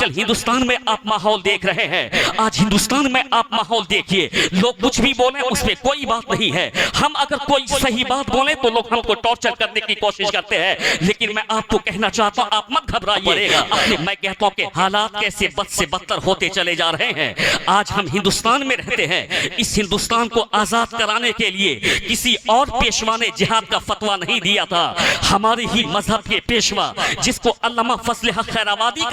کل ہندوستان میں آپ ماحول دیکھ رہے ہیں، آج ہندوستان میں آپ ماحول دیکھیے، لوگ کچھ بھی بولیں اس پہ کوئی بات نہیں ہے، ہم اگر کوئی صحیح بات بولیں تو لوگ ہم کو ٹارچر کرنے کی کوشش کرتے ہیں، لیکن میں آپ کو کہنا چاہتا ہوں آپ مت گھبرائیے، میں کہتا ہوں کہ حالات کیسے بد سے بدتر ہوتے چلے جا رہے ہیں۔ آج ہم ہندوستان میں رہتے ہیں، اس ہندوستان کو آزاد کرانے کے لیے کسی اور پیشوا نے جہاد کا فتویٰ نہیں دیا تھا، ہمارے ہی مذہب کے پیشوا جس کو علامہ فضل حق خیرآبادی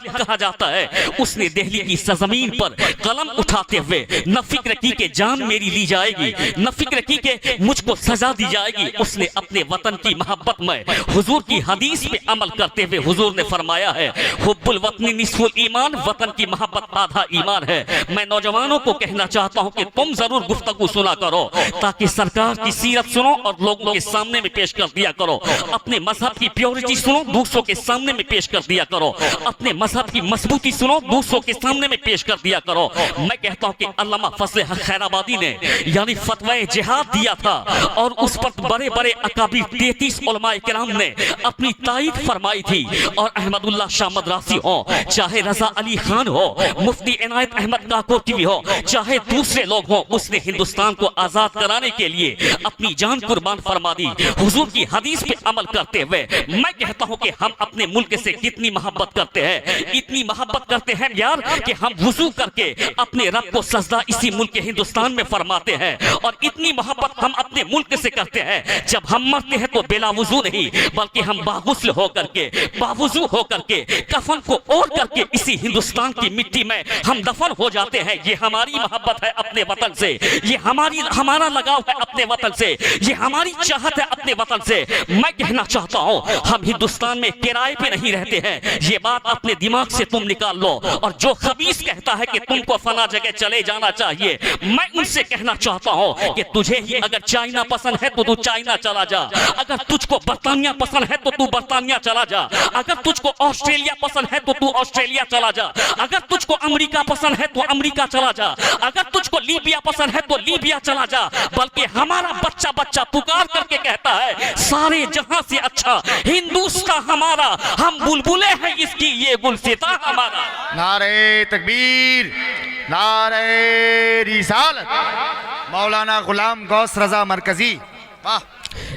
کہا جاتا ہے، اس نے دہلی کی سرزمین پر قلم اٹھاتے ہوئے نہ فکر کی کہ جان میری لی جائے گی، نہ فکر کی کہ مجھ کو سزا دی جائے گی، اس نے اپنے وطن کی محبت میں حضور کی حدیث پہ عمل کرتے ہوئے حضور نے فرمایا ہے حب الوطن نصف الایمان، وطن کی محبت آدھا ایمان ہے۔ میں نوجوانوں کو کہنا چاہتا ہوں کہ تم ضرور گفتگو سنا کرو تاکہ سرکار کی سیرت سنو اور لوگوں کے سامنے میں پیش کر دیا کرو، اپنے مذہب کی پیورٹی سنو دوسروں کے سامنے میں پیش کر دیا کرو، اپنے مذہب کی مضبوطی سنو دوسروں کے سامنے میں پیش کر دیا کرو۔ میں کہتا ہوں کہ علامہ فضل حق خیرآبادی نے یعنی فتوی جہاد دیا تھا اور اس پر بڑے بڑے اکابر 33 علماء کرام نے اپنی تائید فرمائی تھی، اور احمد اللہ شاہ مدراسی ہو، چاہے رضا علی خان ہو، مفتی عنایت احمد کاکوٹی ہو، چاہے دوسرے لوگ ہوں، اس نے ہندوستان کو آزاد کرانے کے لیے اپنی جان قربان فرما دی حضور کی حدیث پہ عمل کرتے ہوئے۔ میں کہتا ہوں کہ ہم اپنے ملک سے کتنی محبت کرتے ہیں، اتنی محبت کرتے ہیں یار کہ ہم وضو کر کے اپنے رب کو سجدہ اسی ملک ہندوستان میں فرماتے ہیں، اور اتنی محبت ہم اپنے ملک سے کرتے ہیں جب ہم مرتے ہیں تو بلا وضو نہیں بلکہ ہم باغسل ہو کر کے باوضو ہو کر کے کفن کو اوڑھ کر کے اسی ہندوستان کی مٹی میں ہم دفن ہو جاتے ہیں۔ یہ ہماری محبت ہے اپنے وطن سے، یہ ہمارا لگاؤ ہے اپنے وطن سے، یہ ہماری چاہت ہے اپنے وطن سے۔ میں کہنا چاہتا ہوں ہم ہندوستان میں کرائے پہ نہیں رہتے ہیں، یہ بات اپنے دماغ سے تم نکال لو، اور جو خبیث کہتا ہے کہ تم کو فلاں جگہ چلے جانا چاہیے، میں ان سے کہنا چاہتا ہوں کہ تجھے ہی اگر چائنا پسند ہے تو تو چائنا چلا جا، اگر تجھ کو برطانیہ پسند ہے تو تو برطانیہ چلا جا، اگر تجھ کو آسٹریلیا پسند ہے تو تو آسٹریلیا چلا جا، اگر تجھ کو امریکہ پسند ہے تو امریکہ چلا جا، اگر تجھ کو لیبیا پسند ہے تو لیبیا چلا جا، بلکہ ہمارا بچہ پکار کر کے کہتا ہے سارے جہاں سے اچھا ہندوستان ہمارا، ہم بلبلے ہیں اس کی یہ گلستاں ہمارا۔ نعرہ تکبیر، نعرہ رسالت، مولانا غلام غوث رضا مرکزی۔ واہ!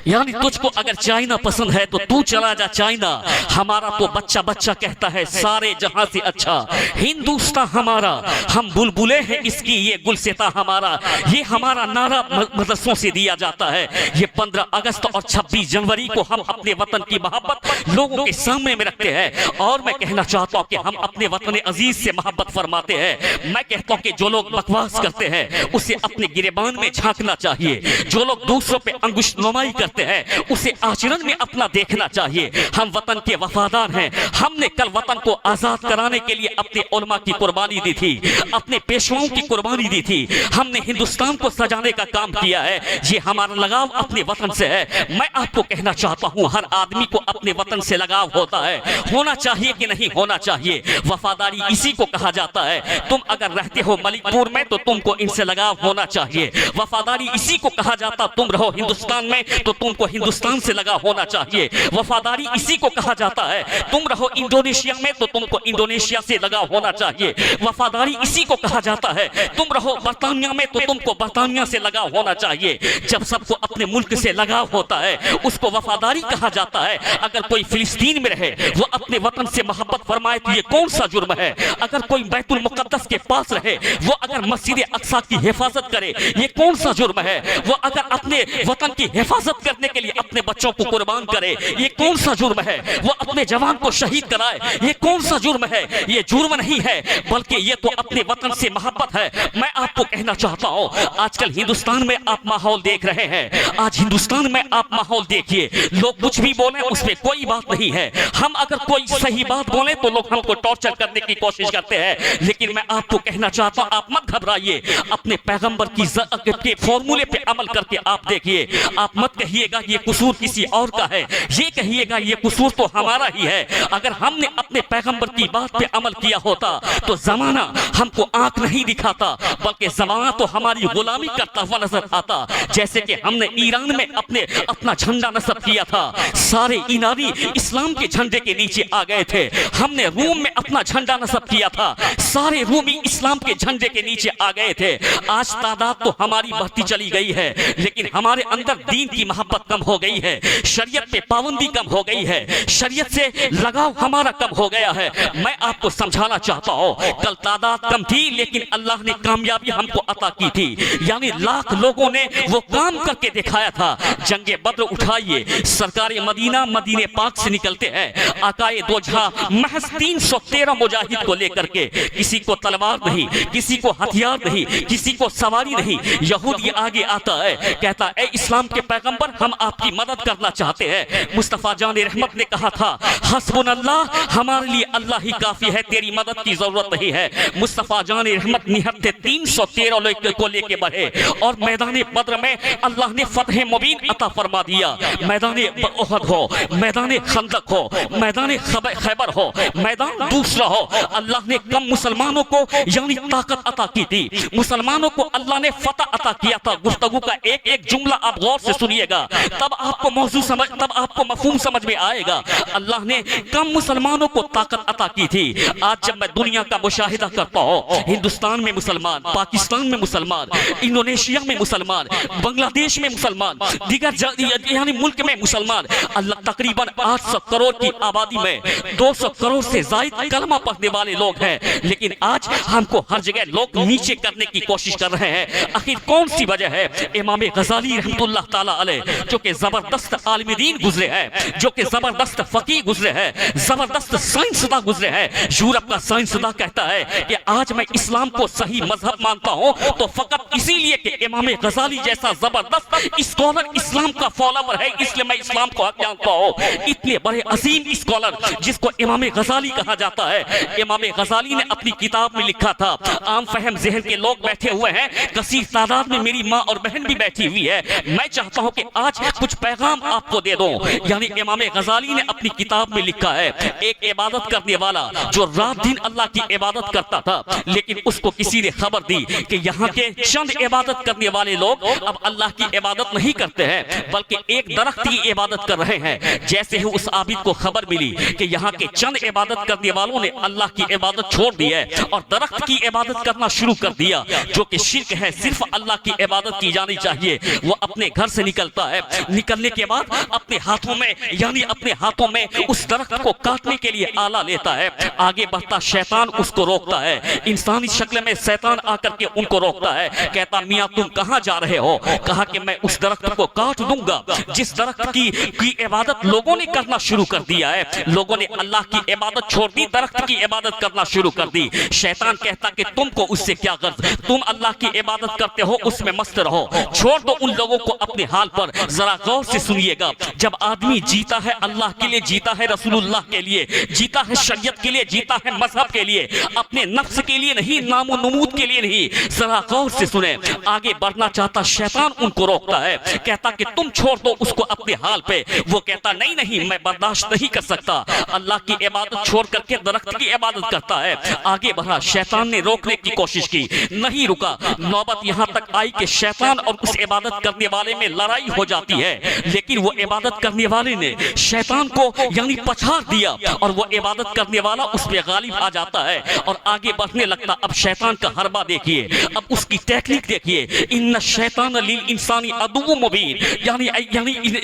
یعنی تجھ کو اگر چائنا پسند ہے تو تو چلا جا چائنا، ہمارا تو بچہ کہتا ہے سارے جہاں سے اچھا ہندوستان ہمارا، ہم بلبلے ہیں اس کی یہ گلستاں ہمارا۔ یہ ہمارا نعرہ مدرسوں سے دیا جاتا ہے۔ یہ 15 اگست اور 26 جنوری کو ہم اپنے وطن کی محبت لوگوں کے سامنے میں رکھتے ہیں، اور میں کہنا چاہتا ہوں کہ ہم اپنے وطن عزیز سے محبت فرماتے ہیں۔ میں کہتا ہوں کہ جو لوگ بکواس کرتے ہیں اسے اپنے گریبان میں جھانکنا چاہیے، جو لوگ دوسروں پہ انگشت نمائی کرتے ہیں اسے آچرن میں اپنا دیکھنا چاہیے۔ ہم وطن کے وفادار ہیں، ہم نے کل وطن کو آزاد کرانے کے لیے اپنے علماء کی قربانی دی تھی، اپنے پیشواؤں کی قربانی دی تھی، ہم نے ہندوستان کو سجانے کا کام کیا ہے، یہ ہمارا لگاؤ اپنے وطن سے ہے۔ میں آپ کو کہنا چاہتا ہوں ہر آدمی کو اپنے وطن سے لگاؤ ہوتا ہے، ہونا چاہیے کہ نہیں ہونا چاہیے، وفاداری اسی کو کہا جاتا ہے۔ تم اگر رہتے ہو ملک پور میں تو تم کو ان سے لگاؤ ہونا چاہیے، وفاداری اسی کو کہا جاتا تم رہو ہندوستان میں تو تم کو ہندوستان سے لگا ہونا چاہیے، وفاداری اسی کو کہا جاتا ہے تم رہو انڈونیشیا میں تو تم کو انڈونیشیا سے لگا ہونا چاہیے، وفاداری اسی کو کہا جاتا ہے تم رہو برطانیہ میں تو تم کو برطانیہ سے لگا ہونا چاہیے۔ جب سب کو اپنے ملک سے لگاؤ ہوتا ہے اس کو وفاداری کہا جاتا ہے۔ اگر کوئی فلسطین میں رہے وہ اپنے وطن سے محبت فرمائے تو یہ کون سا جرم ہے؟ اگر کوئی بیت المقدس کے پاس رہے وہ اگر مسجد اقصی کی حفاظت کرے یہ کون سا جرم ہے؟ وہ اگر اپنے وطن کی حفاظت کرنے کے لیے اپنے بچوں کو قربان کرے یہ کون سا جرم ہے؟ وہ اپنے جوان کو شہید کرائے یہ کون سا جرم ہے؟ یہ جرم نہیں ہے بلکہ یہ تو اپنے وطن سے محبت ہے۔ میں آپ کو کہنا چاہتا ہوں آج کل ہندوستان میں آپ ماحول دیکھ رہے ہیں، آج ہندوستان میں آپ ماحول دیکھیے، لوگ کچھ بھی بولیں اس پہ کوئی بات نہیں ہے، ہم اگر کوئی صحیح بات بولیں تو لوگ ہم کو ٹارچر کرنے کی کوشش کرتے ہیں، لیکن میں آپ کو کہنا چاہتا ہوں آپ مت گھبرائیے، اپنے پیغمبر کی فارمولے پہ عمل کر کے آپ دیکھیے، آپ مت کہیے کہیے گا یہ قصور کسی اور کا ہے، یہ کہیے گا یہ قصور تو ہمارا ہی ہے۔ اگر ہم نے اپنے پیغمبر کی بات پہ عمل کیا ہوتا تو زمانہ ہم کو آنکھ نہیں دکھاتا، بلکہ زمانہ تو ہماری غلامی کرتا ہوا نظر آتا۔ جیسے کہ ہم نے ایران میں اپنا جھنڈا نصب کیا تھا، سارے ایرانی اسلام کے جھنڈے کے نیچے آ گئے تھے۔ ہم نے روم میں اپنا جھنڈا نصب کیا تھا، سارے رومی اسلام کے جھنڈے کے نیچے آ گئے تھے۔ آج تعداد تو ہماری بڑھتی چلی گئی ہے، لیکن ہمارے اندر دین کی محبت کم ہو گئی ہے، شریعت پہ پابندی کم ہو گئی ہے، شریعت سے لگاؤ ہمارا کم ہو گیا ہے۔ میں آپ کو سمجھانا چاہتا ہوں، کل تعداد کم تھی لیکن اللہ نے کامیابی ہم کو عطا کی تھی، یعنی لاکھ لوگوں نے وہ کام کر کے دکھایا تھا۔ جنگ بدر اٹھائیے، سرکار مدینہ مدینہ پاک سے نکلتے ہیں، آقائے دو جہاں محض 313 مجاہد کو لے کر کے، کسی کو تلوار نہیں، کسی کو ہتھیار نہیں، کسی کو سواری نہیں۔ یہودی آگے آتا ہے، کہتا اے اسلام کے پیغمبر ہم آپ کی مدد کرنا چاہتے ہیں۔ مصطفیٰ جان رحمت نے کہا تھا حسبنا اللہ، ہمارے لیے اللہ ہی کافی ہے، تیری مدد کی ضرورت نہیں ہے۔ مصطفیٰ جان رحمت نہتے 313 کو لے کے بڑھے اور میدان بدر میں اللہ نے فتح مبین عطا فرما دیا۔ میدان احد ہو، میدان خندق ہو، میدان خیبر ہو، میدان دوسرا ہو، اللہ نے کم مسلمانوں کو یعنی طاقت عطا کی تھی، مسلمانوں کو اللہ نے فتح عطا کیا تھا۔ گفتگو کا ایک ایک جملہ آپ غور سے سنیے گا، تب آپ کو موضوع سمجھ، تب آپ کو مفہوم سمجھ میں آئے گا۔ اللہ نے کم مسلمانوں کو طاقت عطا کی تھی۔ آج جب میں دنیا کا مشاہدہ کرتا ہوں، ہندوستان میں مسلمان، پاکستان میں مسلمان، انڈونیشیا میں مسلمان، بنگلہ دیش میں مسلمان، دیگر یعنی ملک میں مسلمان، اللہ تقریباً 800 کروڑ کی آبادی میں 200 کروڑ سے زائد کلمہ پڑھنے والے لوگ ہیں، لیکن آج ہم کو ہر جگہ لوگ نیچے کرنے کی کوشش کر رہے ہیں۔ آخر کون سی وجہ ہے؟ امام غزالی رحمت اللہ تعالیٰ علیہ جو کہ زبردست عالم دین گزرے ہیں، جو کہ زبردست فقیہ گزرے ہیں، زبردست سائنسداں گزرے ہیں۔ یورپ کا سائنسداں کہتا ہے کہ آج میں اسلام کو صحیح مذہب مانتا ہوں تو فقط اسی لیے کہ امام غزالی جیسا زبردست اسکالر اسلام کا فالوور ہے، اس لیے میں اسلام کو حق جانتا ہوں۔ اتنے بڑے عظیم اسکالر جس کو امام غزالی کہا جاتا ہے، امام غزالی نے اپنی کتاب میں لکھا تھا، عام فہم ذہن کے لوگ بیٹھے ہوئے ہیں، کثیر تعداد میں میری ماں اور بہن بھی بیٹھی ہوئی ہے، میں چاہتا ہوں کہ آج کچھ پیغام آپ کو دے دوں۔ یعنی امام غزالی نے اپنی کتاب میں لکھا ہے، ایک عبادت کرنے والا جو رات دن اللہ کی عبادت کرتا تھا، لیکن اس کو کسی نے خبر دی کہ یہاں کے چند عبادت کرنے والے لوگ اب اللہ کی عبادت نہیں کرتے ہیں بلکہ ایک درخت کی عبادت کر رہے ہیں۔ جیسے ہی اس عابد کو خبر ملی کہ یہاں کے چند عبادت کرنے والوں نے اللہ کی عبادت چھوڑ دی ہے اور درخت کی عبادت کرنا شروع کر دیا، جو کہ شرک ہے، صرف اللہ کی عبادت کی جانی چاہیے، وہ اپنے گھر سے نکلتا ہے، نکلنے کے بعد اپنے ہاتھوں میں اس درخت کو کاٹنے کے لیے آلہ لیتا ہے، آگے بڑھتا شیطان اس کو روکتا ہے، انسانی شکل میں شیطان آ کر کے ان کو روکتا ہے، کہتا میاں تم کہاں جا رہے ہو؟ کہا کہ میں اس درخت کو کاٹ دوں گا جس درخت کی عبادت لوگوں نے کرنا شروع کر دیا ہے، لوگوں نے اللہ کی عبادت چھوڑ دی، درخت کی عبادت کرنا شروع کر دی۔ شیطان کہتا کہ تم کو اس سے کیا غرض، تم اللہ کی عبادت کرتے ہو، اس میں مست رہو، چھوڑ دو ان لوگوں کو اپنے حال پر۔ ذرا غور سے سنیے گا، جب آدمی جیتا ہے اللہ کے لیے، جیتا ہے رسول اللہ کے لیے، جیتا ہے شریعت کے لیے، جیتا ہے مذہب کے لیے، اپنے نفس کے لیے نہیں، نام و نمود کے لیے نہیں، ذرا غور سے سنیں، آگے بڑھنا چاہتا شیطان ان کو روکتا ہے، کہتا کہ تم چھوڑ دو اس کو اپنے حال پہ، وہ کہتا نہیں میں برداشت نہیں کر سکتا، اللہ کی عبادت چھوڑ کر کے درخت کی عبادت کرتا ہے۔ آگے بڑھا، شیطان نے روکنے کی کوشش کی، نہیں رکا، نوبت یہاں تک آئی کہ شیطان اور اس عبادت کرنے والے میں لڑائی ہو جاتی ہے، لیکن وہ عبادت کرنے والے نے شیطان کو یعنی پچھاڑ دیا اور وہ عبادت کرنے والا اس پہ غالب آ جاتا ہے اور آگے بڑھنے لگتا۔ اب شیطان کا حربہ دیکھیے، اب اس کی ٹیکنیک دیکھیے، ان الشیطان للانسان عدو مبین، یعنی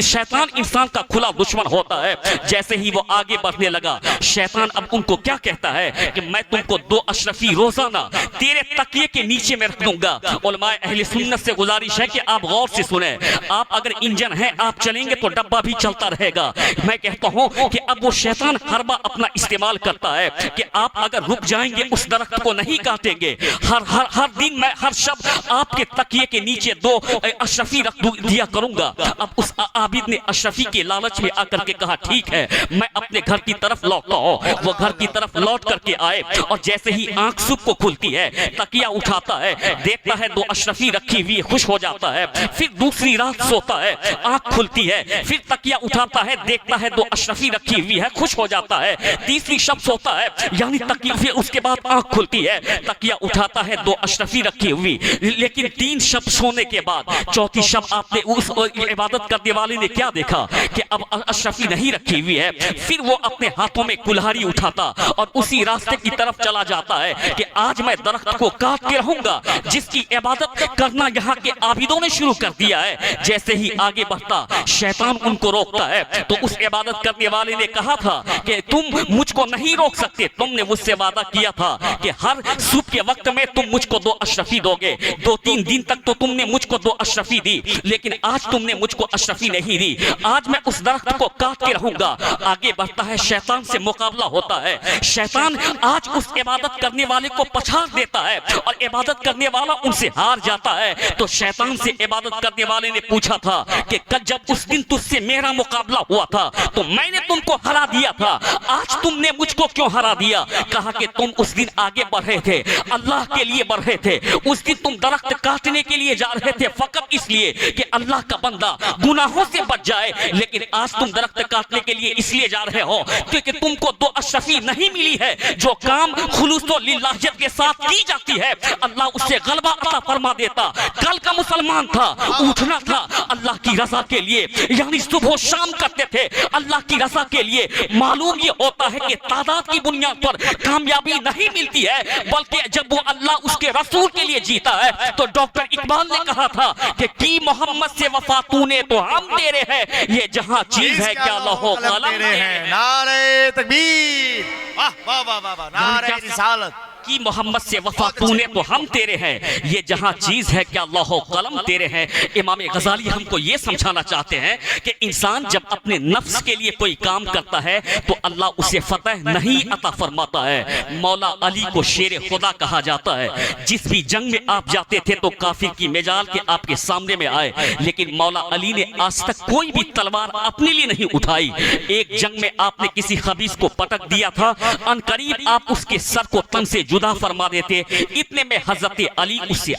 شیطان انسان کا کھلا دشمن ہوتا ہے۔ جیسے ہی وہ آگے بڑھنے لگا، شیطان اب ان کو کیا کہتا ہے کہ میں تم کو 2 اشرفی روزانہ تیرے تکیے کے نیچے میں رکھ دوں گا۔ علماء اہل سنت سے گزارش ہے کہ آپ غور سے سنیں، آپ اگر انجن ہیں آپ چلیں گے تو ڈبہ بھی چلتا رہے گا۔ میں کہتا ہوں کہ اب وہ شیطان حربہ اپنا استعمال کرتا ہے کہ آپ اگر رک جائیں گے، اس درخت کو نہیں کاٹیں گے، ہر دن میں ہر شب آپ کے تکیے کے نیچے 2 اشرفی رکھ دیا کروں کروں گا۔ اب اس عابد نے اشرفی کے لالچ میں آ کر کے کہا ٹھیک ہے میں اپنے گھر کی طرف لوٹتا ہوں۔ وہ گھر کی طرف لوٹ کر کے آئے اور جیسے ہی آنکھ صبح کو کھلتی ہے تکیہ اٹھاتا ہے، دیکھتا ہے 2 اشرفی رکھی ہوئی، خوش ہو جاتا ہے۔ پھر دوسری رات سوتا ہے، آنکھ کھلتی ہے، پھر تکیہ اٹھاتا ہے، دیکھتا ہے 2 اشرفی رکھی ہوئی ہے، خوش ہو جاتا ہے۔ تیسری شب سوتا ہے، یعنی تکیہ، پھر اس کے بعد آنکھ کھلتی ہے، تکیہ اٹھاتا ہے، 2 اشرفی رکھی ہوئی، لیکن 3 شب سونے کے بعد چوتھی شب آپ نے اس عبادت کرنے والے نے کیا دیکھا کہ اب اشرفی نہیں رکھی ہوئی ہے۔ پھر وہ اپنے ہاتھوں میں کلہاڑی اٹھاتا اور اسی راستے کی طرف چلا جاتا ہے کہ آج میں درخت کو کاٹ کے رہوں گا جس کی عبادت کرنا یہاں کے عابدوں نے شروع کر دیا ہے۔ جیسے ہی آگے بڑھتا شیطان ان کو روکتا ہے، تو اس عبادت کرنے والے نے کہا تھا کہ تم مجھ کو نہیں روک سکتے، تم نے مجھ سے وعدہ کیا تھا کہ ہر صبح کے وقت میں تم مجھ کو 2 اشرفی دو گے، 2-3 دن تک تو تم نے مجھ کو 2 اشرفی دی، لیکن آج تم نے مجھ کو اشرفی نہیں دی، آج میں اس درخت کو کاٹ کے رہوں گا۔ آگے بڑھتا ہے، شیطان سے مقابلہ ہوتا ہے، شیطان آج اس عبادت کرنے والے کو پچھاڑ دیتا ہے اور عبادت کرنے والا ان سے ہار جاتا ہے۔ تو شیطان سے عبادت کرنے والے نے پوچھا تھا کہ جب اس دن تجھ سے میرا مقابلہ ہوا تھا تو میں نے تم کو ہرا دیا تھا، آج تم نے مجھ کو کیوں ہرا دیا؟ کہا کہ تم اس دن آگے بڑھ رہے تھے، اللہ کے لیے بڑھ رہے تھے، اس دن تم درخت کاٹنے کے لیے جا رہے تھے فقط اس لیے کہ اللہ کا بندہ گناہوں سے بچ جائے، لیکن آج تم درخت کاٹنے کے لیے اس لیے جا رہے ہو کیونکہ تم کو 2 اشرفی نہیں ملی ہے۔ جو کام خلوص و للہیت کے ساتھ کی جاتی ہے اللہ اس سے غلبہ عطا فرما دیتا۔ کل کا مسلمان تھا، اٹھنا تھا اللہ کی رضا کے لیے، یعنی صبح و شام کرتے تھے اللہ کی رضا کے لیے۔ معلوم یہ ہوتا ہے کہ تعداد کی بنیاد پر کامیابی نہیں ملتی ہے، بلکہ جب وہ اللہ اس کے رسول کے لیے جیتا ہے۔ تو ڈاکٹر اقبال نے کہا تھا کہ کی محمد سے وفا تو نے تو ہم تیرے ہیں، یہ جہاں چیز ہے کیا لوح و قلم تیرے ہیں۔ نعرہ تکبیر، واہ واہ واہ واہ، نعرہ رسالت کی محمد سے وفا تو نے تو ہم تیرے ہیں، یہ جہاں چیز ہے کیا لوح و قلم تیرے ہیں۔ امام غزالی ہم کو یہ سمجھانا چاہتے ہیں کہ انسان جب اپنے نفس کے لیے کوئی کام کرتا ہے تو اللہ اسے فتح نہیں عطا فرماتا ہے۔ مولا علی کو شیر خدا کہا جاتا ہے، جس بھی جنگ میں آپ جاتے تھے تو کافر کی مجال کے آپ کے سامنے میں آئے، لیکن مولا علی نے آج تک کوئی بھی تلوار اپنے لیے نہیں اٹھائی۔ ایک جنگ میں آپ نے کسی خبیث کو پٹک دیا تھا، ان قریب آپ اس کے سر کو تن سے جدا فرما دیتے، اتنے میں حضرت علی اس سے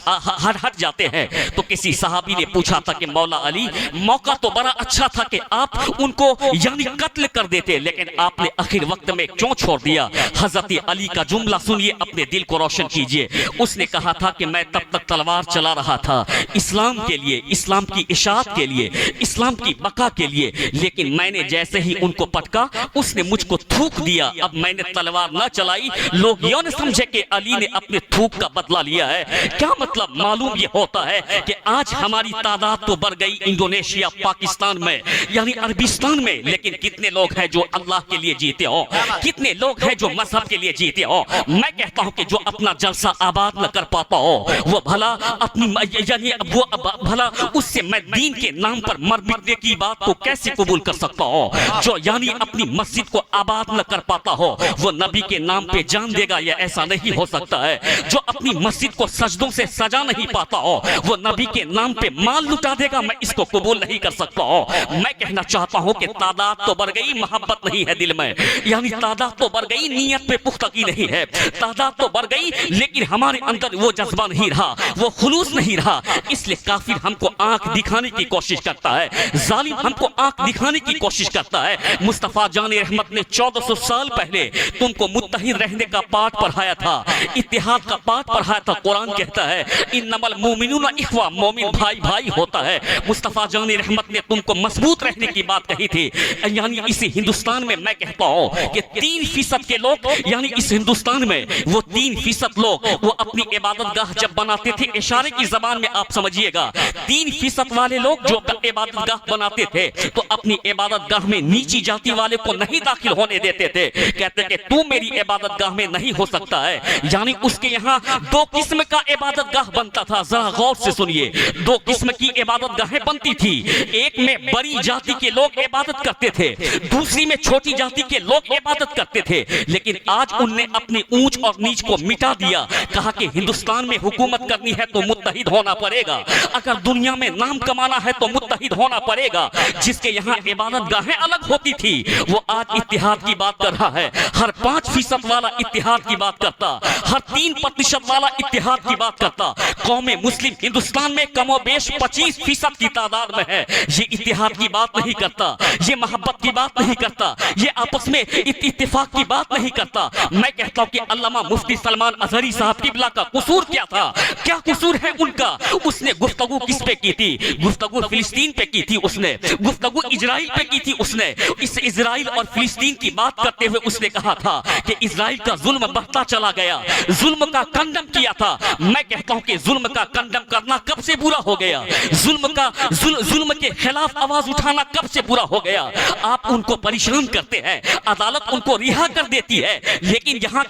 ہٹ جاتے ہیں۔ تو کسی صحابی نے پوچھا تھا کہ مولا علی موقع تو بڑا اچھا تھا کہ آپ ان کو یعنی قتل کر دیتے، لیکن آپ نے آخر وقت میں کیوں چھوڑ دیا؟ حضرت علی کا جملہ سنیے، اپنے دل کو روشن کیجئے۔ اس نے کہا تھا کہ میں تب تک تلوار چلا رہا تھا اسلام کے لیے، اسلام کی اشاعت کے لیے، اسلام کی بقا کے لیے، لیکن میں نے جیسے ہی ان کو پٹکا اس نے مجھ کو تھوک دیا۔ اب میں نے تلوار نہ چلائی، لوگ یہ نہ سمجھے کہ علی نے اپنے تھوک کا بدلہ لیا ہے۔ کیا مطلب؟ معلوم یہ ہوتا ہے کہ آج ہماری تعداد تو بڑھ گئی انڈونیشیا، پاکستان میں، یعنی عربستان میں، لیکن کتنے لوگ ہیں جو اللہ کے لیے جیتے ہو، کتنے لوگ ہیں جو مذہب کے لیے جیتے ہو؟ میں کہتا ہوں کہ جو اپنا جلسہ آباد نہ کر پاتا ہو وہ بھلا اپنی یعنی وہ بھلا اس سے میں دین کے نام پر مر مٹنے کی بات کو کیسے قبول کر سکتا ہو؟ جو یعنی اپنی مسجد کو آباد نہ کر پاتا ہو وہ نبی کے نام پہ جان دے گا، یہ ایسا نہیں ہو سکتا ہے۔ جو اپنی مسجد کو سجدوں سے سجا نہیں پاتا ہو وہ نبی کے نام پہ مال لٹا دے گا، میں اس کو قبول نہیں کر سکتا ہوں۔ میں کہنا چاہتا ہوں کہ تعداد تو بڑھ گئی، محبت نہیں ہے دل میں، یعنی تعداد تو بڑھ گئی، نیت پہ پختگی نہیں ہے، تعداد تو بڑھ گئی لیکن ہمارے اندر وہ جذبہ نہیں رہا، وہ خلوص نہیں رہا، اس لیے کافر ہم کو آنکھ دکھانے کی کوشش کرتا ہے، ظالم ہم کو آنکھ دکھانے کی کوشش کرتا ہے۔ مصطفیٰ جان رحمت نے 1400 سال پہلے تم کو متحد رہنے کا پاٹ پڑھایا تھا، اتحاد کا پاٹ پڑھایا تھا۔ قرآن کہتا ہے انما المؤمنون اخوہ، مومن بھائی بھائی ہوتا ہے۔ مصطفیٰ جان رحمت نے تم کو مضبوط رہنے کی بات کہی تھی، یعنی اس ہندوستان میں میں کہتا ہوں کہ 3% کے لوگ، یعنی اس ہندوستان میں وہ 3% لوگ وہ اپنی عبادت گاہ جب بناتے تھے، اشارے کی زبان میں آپ سمجھیے گا، 3% والے لوگ جو عبادت گاہ بناتے تھے تو اپنی عبادت گاہ میں نیچی جاتی والے کو نہیں داخل ہونے دیتے تھے، کہتے کہ تو میری عبادت گاہ میں نہیں ہو سکتا ہے۔ ہے. یعنی اس کے یہاں دو قسم کا عبادت گاہ بنتا تھا. ذرا غور سے سنیے, دو قسم کی عبادت گاہیں بنتی تھی. ایک میں بڑی جاتی کے لوگ عبادت کرتے تھے, دوسری میں چھوٹی جاتی کے لوگ عبادت کرتے تھے. لیکن آج ان نے اپنی اونچ اور نیچ کو مٹا دیا. کہا کہ ہندوستان میں حکومت کرنی ہے تو متحد ہونا پڑے گا, اگر دنیا میں نام کمانا ہے تو متحد ہونا پڑے گا. جس کے یہاں عبادت گاہیں الگ ہوتی تھی وہ آج اتحاد کی بات کر رہا ہے. ہر 5% والا اتحاد کی بات کرتا, ہر 3% والا اتحاد کی بات کرتا. قوم مسلم ہندوستان میں کم و بیش 25% کی تعداد میں ہے. یہ اتحاد کی بات نہیں کرتا, یہ محبت کی بات نہیں کرتا, یہ آپس میں اتفاق کی بات نہیں کرتا. میں کہتا ہوں کہ علامہ مفتی سلمان اظہری صاحب قبلہ کا قصور کیا تھا, کیا قصور ہے ان کا؟ اس نے گفتگو کس پہ کی تھی؟ گفتگو فلسطین پہ کی تھی اس نے, گفتگو اسرائیل پہ کی تھی اس نے. اس اسرائیل اور فلسطین کی بات کرتے ہوئے اس نے کہا تھا کہ اسرائیل کا ظلم بڑھتا چلا گیا, ظلم کا کنڈم کیا تھا. میں کہتا ہوں کہ ظلم کا کنڈم کرنا کب سے برا ہو گیا, ظلم کے خلاف آواز اٹھانا کب سے برا ہو گیا. آپ ان کو پریشان کرتے ہیں, عدالت ان کو رہا کر دیتی ہے, لیکن یہاں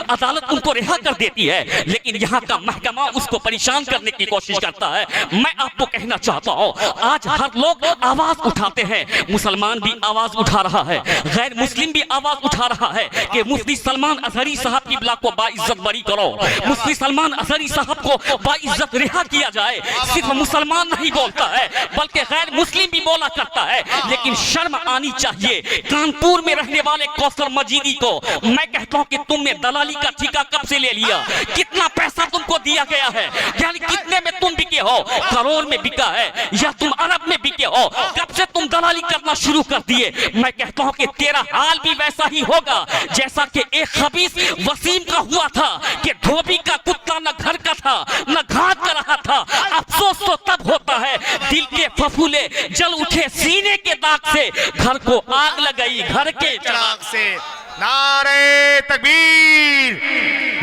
عدالت ان کو رہا کر دیتی ہے, لیکن یہاں کا محکمہ اس کو پریشان کرنے کی کوشش کرتا ہے. میں آپ کو کہنا چاہتا ہوں, آج ہر لوگ آواز اٹھاتے ہیں, مسلمان بھی آواز اٹھا رہا ہے, غیر مسلم بھی آواز اٹھا رہا ہے کہ مفتی سلمان اظہری صاحب کی قبلہ کو باعزت بری کرو, مفتی سلمان اظہری صاحب کو باعزت رہا کیا جائے. صرف مسلمان نہیں بولتا ہے بلکہ غیر مسلم بھی بولا کرتا ہے. لیکن شرم آنی چاہیے کانپور میں رہنے والے کوثر مجیدی کو. میں کہتا ہوں کہ تم نے دلالی کا ٹھیکہ کب سے لے لیا, کتنا پیسہ تم کو دیا گیا ہے, یعنی کتنے میں تم بکے ہو؟ کروڑ میں بکا ہے یا تم ارب میں بکے ہو؟ کب سے تم دلالی کرنا شروع کر دیے؟ میں کہتا ہوں کہ تیرا حال بھی ویسا ہی ہوگا جیسا کہ ایک خبیث وسیم کا ہوا تھا کہ دھوبی کا کتا نہ گھر کا تھا نہ گھاٹ کا رہا تھا. افسوس تو تب ہوتا ہے دل کے پھپھولے جل اٹھے سینے کے داغ سے, گھر کو آگ لگئی گھر کے چراغ سے. نعرہ تکبیر,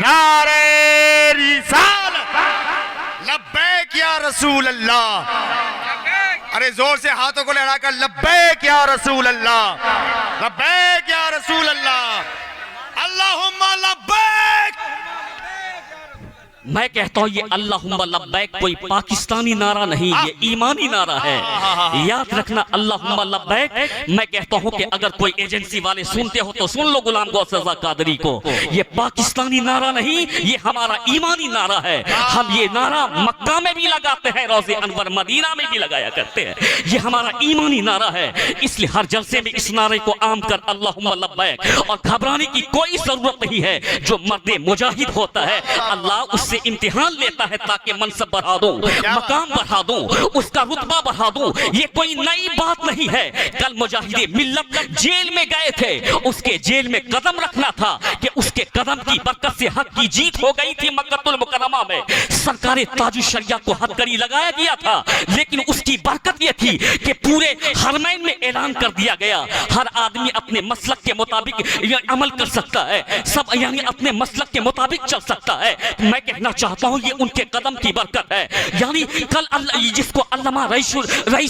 نعرہ رسالت, لبیک یا رسول اللہ. ارے زور سے ہاتھوں کو لہرا کر لبیک یا رسول اللہ, لبیک یا رسول اللہ, اللہم لبیک. میں کہتا ہوں یہ اللہم لبیک کوئی پاکستانی نعرہ نہیں, یہ ایمانی نعرہ ہے. یاد رکھنا اللہم لبیک. میں کہتا ہوں کہ اگر کوئی ایجنسی والے سنتے ہو تو سن لو غلام غوث رضا قادری کو, یہ پاکستانی نعرہ نہیں, یہ ہمارا ایمانی نعرہ ہے. ہم یہ نعرہ مکہ میں بھی لگاتے ہیں, روضہ انور مدینہ میں بھی لگایا کرتے ہیں. یہ ہمارا ایمانی نعرہ ہے. اس لیے ہر جلسے میں اس نعرے کو عام کر اللہم لبیک, اور گھبرانے کی کوئی ضرورت نہیں ہے. جو مرد مجاہد ہوتا ہے اللہ اس سے امتحان لیتا ہے تاکہ منصب بڑھا دوں, مقام بڑھا دوں, اس کا رتبہ بڑھا دوں. یہ کوئی نئی بات نہیں ہے. کل مجاہد ملت جیل میں گئے تھے, اس کے جیل میں قدم رکھنا تھا کہ اس کے قدم کی برکت سے حق کی جیت ہو گئی تھی. مکہ المکرمہ میں سرکار تاج الشریعہ کو ہتھکڑی لگایا گیا تھا, لیکن اس کی برکت یہ تھی کہ پورے حرمین میں اعلان کر دیا گیا ہر آدمی اپنے مسلک کے مطابق عمل کر سکتا ہے, سب یعنی اپنے مسلک کے مطابق چل سکتا ہے. میں کہنا چاہتا ہوں یہ ان کے قدم کی برکت ہے. یعنی کل جس کو علامہ رئیس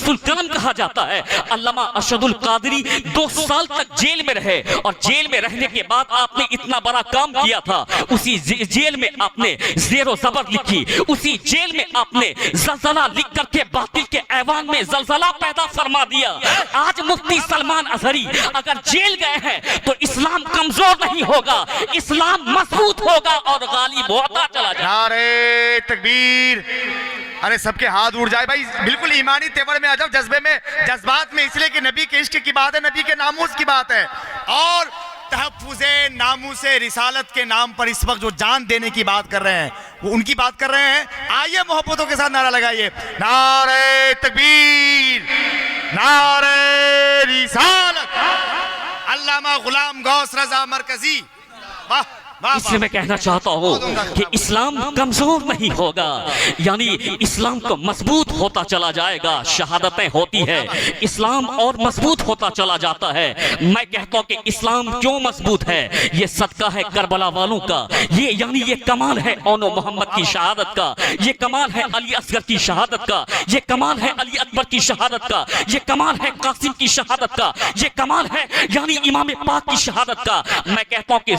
القلم کہا جاتا ہے, علامہ ارشد القادری 2 سال تک جیل میں رہے, اور جیل میں رہنے کے بعد آپ نے اتنا بڑا کام کیا تھا. اسی جیل میں آپ نے زیر و زبر لکھی, اسی جیل میں آپ نے زلزلہ لکھ کر کے باطل کے ایوان میں زلزلہ پیدا فرما دیا. آج مفتی سلمان اظہری اگر جیل گئے ہیں تو اسلام کمزور نہیں ہوگا, اسلام مضبوط ہوگا اور غالب ہوتا چلا جائے. نعرہ تکبیر. ارے سب کے ہاتھ اٹھ جائے بھائی, بالکل ایمانی تیور میں عجب جذبے میں جذبات میں, اس لیے کہ نبی کے عشق کی بات ہے, نبی کے ناموس کی بات ہے, اور تحفظ ناموس رسالت کے نام پر اس وقت جو جان دینے کی بات کر رہے ہیں وہ ان کی بات کر رہے ہیں. آئیے محبتوں کے ساتھ نعرہ لگائیے, نعرہ تکبیر, نعرہ رسالت, علامہ غلام غوث رضا مرکزی. واہ اس لیے میں کہنا چاہتا ہوں کہ اسلام کمزور نہیں ہوگا, یعنی اسلام کو مضبوط ہوتا چلا جائے گا. شہادتیں ہوتی ہے, اسلام اور مضبوط ہوتا چلا جاتا ہے. میں کہتا ہوں کہ اسلام کیوں مضبوط ہے, یہ صدقہ ہے کربلا والوں کا, یہ کمال ہے اون و محمد کی شہادت کا, یہ کمال ہے علی اصغر کی شہادت کا, یہ کمال ہے علی اکبر کی شہادت کا, یہ کمال ہے قاسم کی شہادت کا, یہ کمال ہے یعنی امام پاک کی شہادت کا. میں کہتا ہوں کہ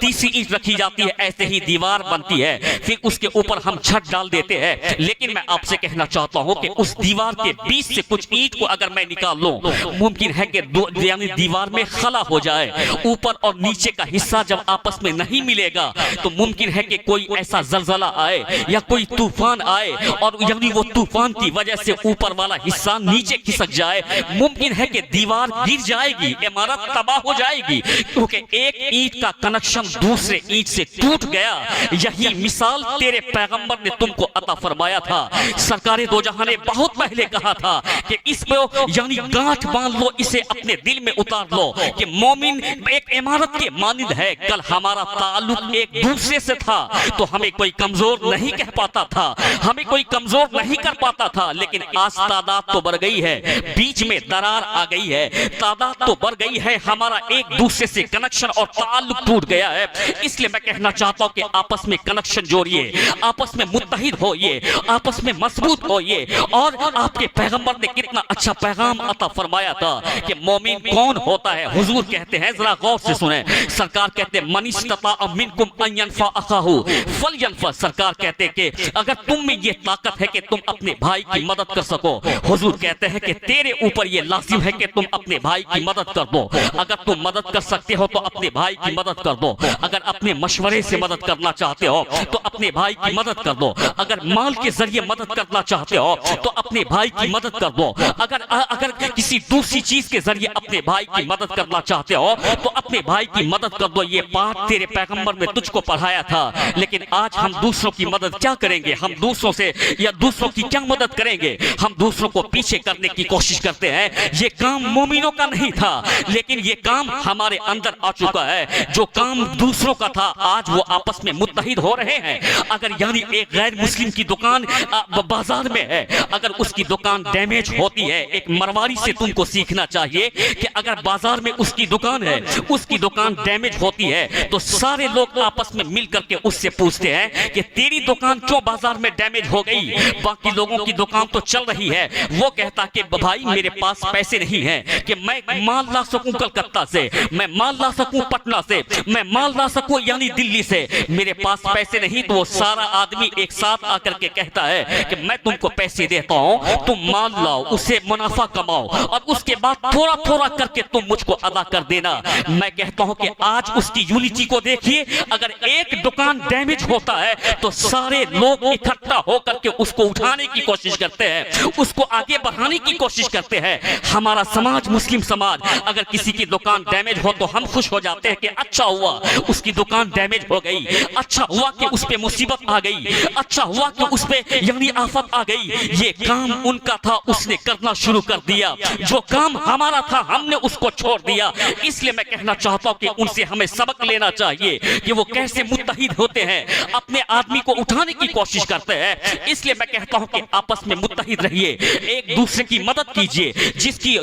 تیسری اینٹ رکھی جاتی ہے، ایسے ہی دیوار بنتی ہے، پھر اس کے اوپر ہم چھت ڈال دیتے ہیں۔ لیکن میں آپ سے کہنا چاہتا ہوں کہ اس دیوار کے بیچ سے کچھ اینٹ کو اگر میں نکال لوں، ممکن ہے کہ یعنی دیوار میں خلا ہو جائے، اوپر اور نیچے کا حصہ جب آپس میں نہیں ملے گا تو ممکن ہے کہ کوئی ایسا زلزلہ آئے یا کوئی طوفان آئے اور یعنی وہ طوفان کی وجہ سے اوپر والا حصہ نیچے کھسک جائے، ممکن ہے کہ دیوار گر جائے گی، عمارت تباہ ہو جائے گی، کیونکہ ایک اینٹ کا کنیکشن دوسرے اینٹ سے ٹوٹ گیا۔ یہی مثال تیرے پیغمبر نے تم کو عطا فرمایا تھا۔ سرکار دو جہاں نے بہت پہلے کہا تھا کہ اس پہ یعنی گانٹھ باندھ لو، اسے اپنے دل میں اتار لو کہ مومن ایک عمارت کے مانند ہے۔ کل ہمارا تعلق ایک دوسرے سے تھا تو ہمیں کوئی کمزور نہیں کہہ پاتا تھا، ہمیں کوئی کمزور نہیں کر پاتا تھا، لیکن آج تعداد تو بڑھ گئی ہے، بیچ میں درار آ گئی ہے، تعداد تو بڑھ گئی ہے، ہمارا ایک دوسرے سے کنیکشن اور تعلق ٹوٹ گیا ہے۔ اس لیے میں کہنا چاہتا ہوں کہ آپس میں کنیکشن جوڑیے، آپس میں متحد ہوئیے، آپس میں مضبوط ہوئیے۔ اور آپ کے پیغمبر نے کتنا اچھا پیغام عطا فرمایا تھا کہ مومن کون ہوتا ہے۔ حضور کہتے ہیں، ذرا غور سے سنیں، سرکار کہتے ہیں من استطاع منکم ان ينفع اخاہ فلینفع۔ سرکار کہتے ہیں کہ اگر تم میں یہ طاقت ہے کہ تم اپنے بھائی کی مدد کر سکو، حضور کہتے ہیں کہ تیرے اوپر یہ لازم ہے کہ تم اپنے بھائی کی مدد کر دو۔ اگر تم مدد کر سکتے ہو تو اپنے بھائی کی مدد کر دو، اگر اپنے مشورے سے مدد کرنا چاہتے ہو تو اپنے بھائی کی مدد کر دو، اگر مال کے ذریعے مدد کرنا چاہتے ہو تو اپنے بھائی کی مدد کر دو، اگر کسی دوسری چیز کے ذریعے اپنے بھائی کی مدد کرنا چاہتے ہو تو اپنے بھائی کی مدد کر دو۔ یہ بات تیرے پیغمبر نے تجھ کو پڑھایا تھا، لیکن آج ہم دوسروں کی مدد کیا کریں گے؟ ہم دوسروں سے یا دوسروں کی کیا مدد کریں گے؟ ہم دوسروں کو پیچھے کرنے کی کوشش کرتے ہیں۔ یہ کام مومنوں کا نہیں تھا، لیکن یہ کام ہمارے اندر آ چکا ہے۔ جو کام دوسروں کا تھا آج وہ آپس میں متحد ہو رہے ہیں۔ اگر یعنی ایک غیر مسلم کی دکان بازار میں ہے، اگر اس کی دکان ڈیمیج ہوتی ہے، ایک مرواڑی سے تم کو سیکھنا چاہیے کہ اگر بازار میں اس کی دکان ہے، اس کی دکان ڈیمیج ہوتی ہے تو سارے لوگ آپس میں مل کر کے اس سے پوچھتے ہیں کہ تیری دکان کیوں بازار میں ڈیمیج ہو گئی؟ باقی لوگوں کی دکان تو چل رہی ہے۔ وہ کہتا کہ بھائی میرے پاس پیسے نہیں ہیں کہ میں مال لا سکوں کلکتہ سے، میں مال لا سکوں پٹنہ سے، میں مال لا سکوں یعنی دلی سے، میرے پاس پیسے نہیں۔ تو وہ سارا آدمی ایک ساتھ آ کر کے کہتا ہے کہ میں تم کو پیسے دیتا ہوں، تم مال لاؤ، اسے منافع کماؤ اور اس کے بعد تھوڑا تھوڑا کر کے تم مجھ کو ادا کر دینا۔ میں کہتا ہوں کہ آج اس کی یونٹی کو دیکھیے، اگر ایک دکان ڈیمیج ہوتا ہے تو سارے لوگ اکٹھا ہو کر کے اس کو اٹھانے کی کوشش کرتے ہیں، اس کو آگے بڑھانے کی کوشش کرتے ہیں۔ ہمارا سماج، مسلم سماج، اگر کسی کی دکان ڈیمیج ہو تو ہم خوش ہو جاتے ہیں کہ اچھا ہوا اس کی دکان ڈیمیج ہو گئی، اچھا ہوا کہ اس پہ مصیبت آ گئی، اچھا ہوا کہ اس پہ یعنی آفت آ گئی۔ یہ کام ان کا تھا، اس نے کرنا شروع کر دیا، جو کام ہمارا تھا ہم نے اس کو چھوڑ دیا۔ اس لیے میں کہنا چاہتا ہوں کہ ان سے ہمیں سبق لینا چاہیے کہ وہ کیسے متحد ہوتے ہیں، اپنے آدمی کو اٹھانے کی کوشش کرتے ہیں۔ اس لیے میں کہتا ہوں کہ آپس میں متحد رہیے، ایک دوسرے کی مدد کیجیے،